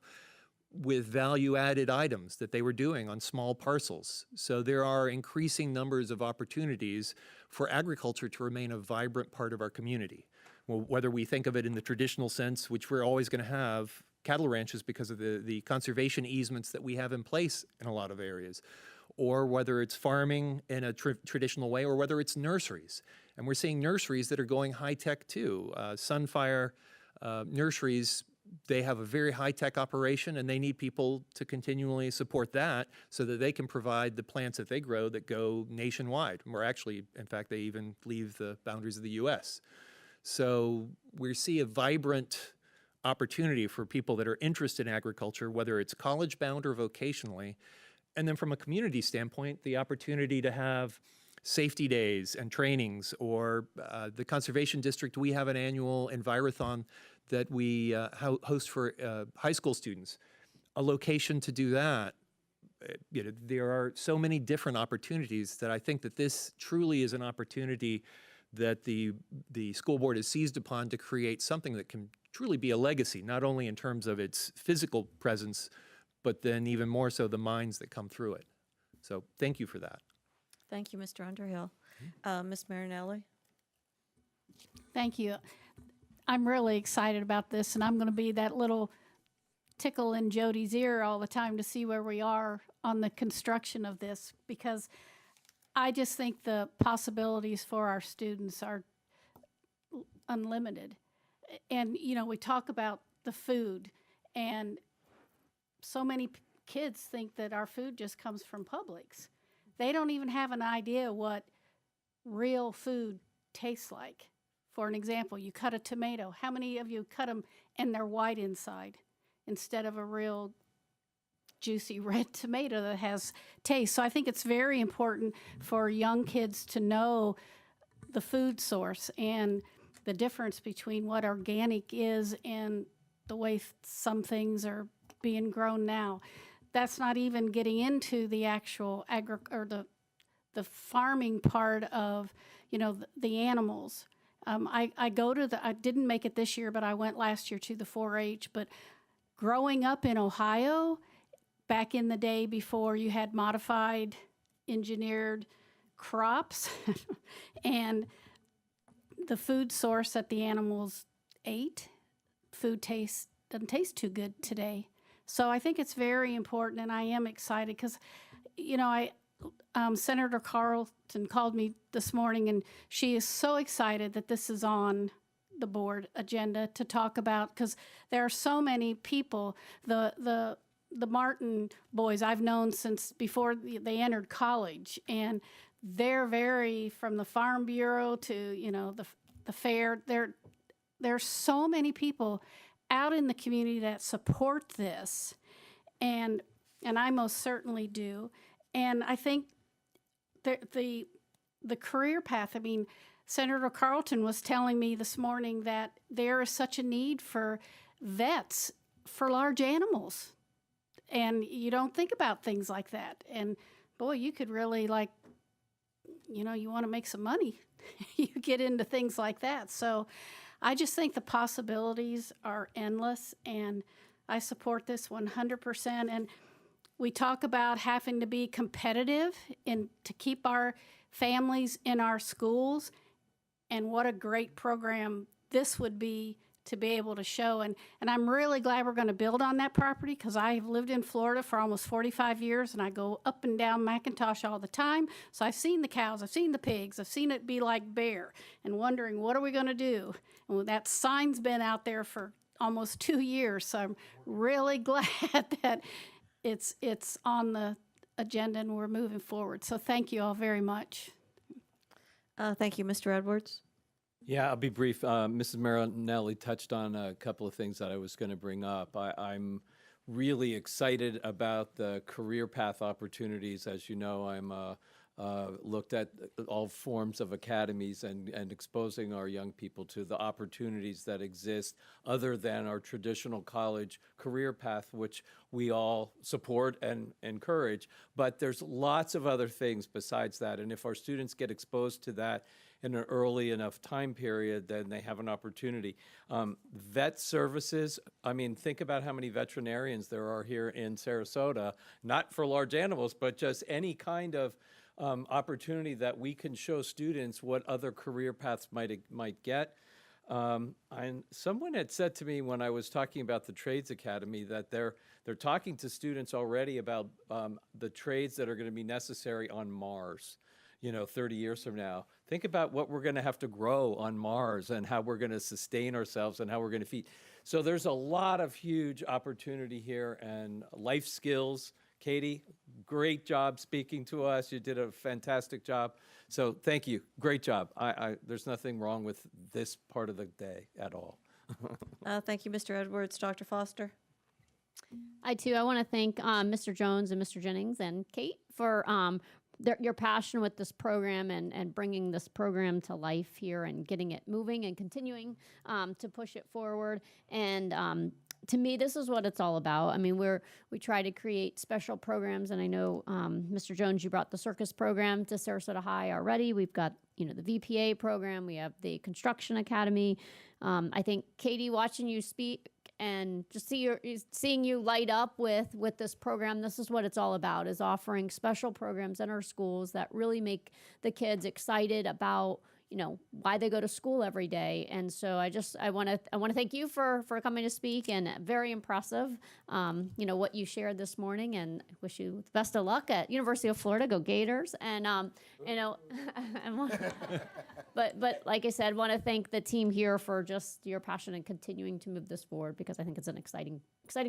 with value-added items that they were doing on small parcels. So there are increasing numbers of opportunities for agriculture to remain a vibrant part of our community. Well, whether we think of it in the traditional sense, which we're always going to have cattle ranches because of the conservation easements that we have in place in a lot of areas, or whether it's farming in a traditional way, or whether it's nurseries. And we're seeing nurseries that are going high-tech too. Sunfire nurseries, they have a very high-tech operation, and they need people to continually support that so that they can provide the plants that they grow that go nationwide, or actually, in fact, they even leave the boundaries of the U.S. So we see a vibrant opportunity for people that are interested in agriculture, whether it's college-bound or vocationally. And then from a community standpoint, the opportunity to have safety days and trainings, or the Conservation District, we have an annual Envirothon that we host for high school students. A location to do that. There are so many different opportunities that I think that this truly is an opportunity that the school board has seized upon to create something that can truly be a legacy, not only in terms of its physical presence, but then even more so the minds that come through it. So thank you for that. Thank you, Mr. Underhill. Ms. Marinelli? Thank you. I'm really excited about this, and I'm going to be that little tickle in Jody's ear all the time to see where we are on the construction of this, because I just think the possibilities for our students are unlimited. And, we talk about the food, and so many kids think that our food just comes from Publix. They don't even have an idea what real food tastes like. For an example, you cut a tomato. How many of you cut them and they're white inside instead of a real juicy red tomato that has taste? So I think it's very important for young kids to know the food source and the difference between what organic is and the way some things are being grown now. That's not even getting into the actual the the farming part of, you know, the animals. I go to I didn't make it this year, but I went last year to the 4-H. But growing up in Ohio, back in the day before you had modified, engineered crops, and the food source that the animals ate, doesn't taste too good today. So I think it's very important, and I am excited because, you know, Senator Carlton called me this morning, and she is so excited that this is on the board agenda to talk about, because there are so many people. The Martin boys I've known since before they entered college, and they're very, from the Farm Bureau to, you know, the fair. There's so many people out in the community that support this, and I most certainly do. And I think the career path, I mean, Senator Carlton was telling me this morning that there is such a need for vets for large animals. And you don't think about things like that. And boy, you could really, like, you know, you want to make some money, you get into things like that. So I just think the possibilities are endless, and I support this 100%. And we talk about having to be competitive and to keep our families in our schools, and what a great program this would be to be able to show. And I'm really glad we're going to build on that property, because I've lived in Florida for almost 45 years, and I go up and down McIntosh all the time. So I've seen the cows, I've seen the pigs, I've seen it be like Bear, and wondering, what are we going to do? And that sign's been out there for almost 2 years. So I'm really glad that it's on the agenda and we're moving forward. So thank you all very much. Thank you, Mr. Edwards. Yeah, I'll be brief. Mrs. Marinelli touched on a couple of things that I was going to bring up. I'm really excited about the career path opportunities. As you know, I'm looked at all forms of academies and exposing our young people to the opportunities that exist other than our traditional college career path, which we all support and encourage. But there's lots of other things besides that. And if our students get exposed to that in an early enough time period, then they have an opportunity. Vet services, I mean, think about how many veterinarians there are here in Sarasota, not for large animals, but just any kind of opportunity that we can show students what other career paths might get. And someone had said to me when I was talking about the Trades Academy that they're talking to students already about the trades that are going to be necessary on Mars, 30 years from now. Think about what we're going to have to grow on Mars and how we're going to sustain ourselves and how we're going to feed. So there's a lot of huge opportunity here, and life skills. Katie, great job speaking to us. You did a fantastic job. So thank you. Great job. There's nothing wrong with this part of the day at all. Thank you, Mr. Edwards. Dr. Foster? I want to thank Mr. Jones and Mr. Jennings and Kate for your passion with this program and bringing this program to life here and getting it moving and continuing to push it forward. And to me, this is what it's all about. I mean, we try to create special programs, and I know, Mr. Jones, you brought the circus program to Sarasota High already. We've got, the VPA program. We have the construction academy. I think, Katie, watching you speak and just seeing you light up with this program, this is what it's all about, is offering special programs in our schools that really make the kids excited about why they go to school every day. And so I want to thank you for coming to speak, and very impressive, what you shared this morning, and wish you the best of luck at University of Florida. Go Gators. And, but like I said, want to thank the team here for just your passion and continuing to move this forward, because I think it's an exciting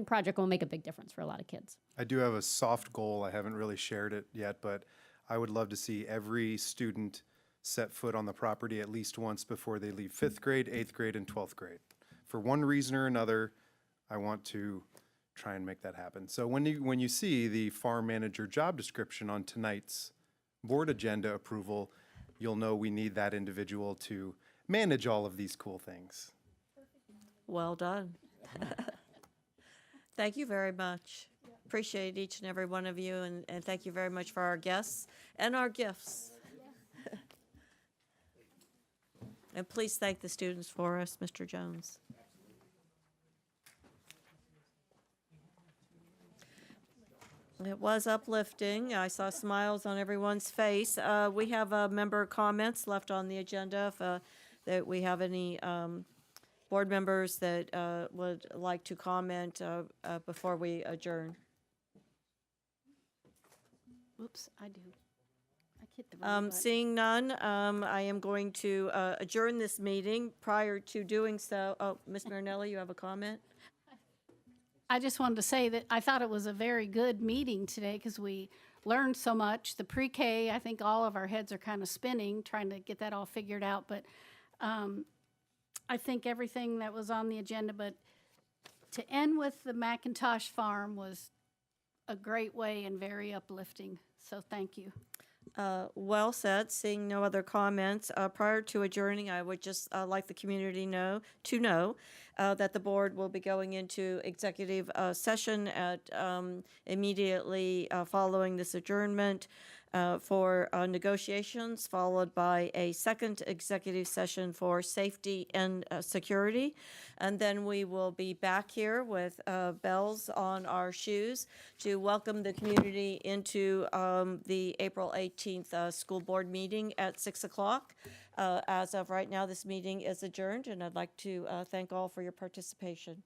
project. Will make a big difference for a lot of kids. I do have a soft goal. I haven't really shared it yet, but I would love to see every student set foot on the property at least once before they leave 5th grade, 8th grade, and 12th grade. For one reason or another, I want to try and make that happen. So when you see the farm manager job description on tonight's board agenda approval, you'll know we need that individual to manage all of these cool things. Well done. Thank you very much. Appreciate each and every one of you, and thank you very much for our guests and our gifts. And please thank the students for us, Mr. Jones. It was uplifting. I saw smiles on everyone's face. We have member comments left on the agenda. If that we have any board members that would like to comment before we adjourn. Whoops, I do. I hit the wrong button. Seeing none, I am going to adjourn this meeting. Prior to doing so, oh, Ms. Marinelli, you have a comment? I just wanted to say that I thought it was a very good meeting today because we learned so much. The pre-K, I think all of our heads are kind of spinning trying to get that all figured out. But I think everything that was on the agenda, but to end with the McIntosh Farm was a great way and very uplifting. So thank you. Well said. Seeing no other comments, prior to adjourning, I would just like the community know that the board will be going into executive session at immediately following this adjournment for negotiations, followed by a second executive session for safety and security. And then we will be back here with bells on our shoes to welcome the community into the April 18th school board meeting at 6 o'clock. As of right now, this meeting is adjourned, and I'd like to thank all for your participation.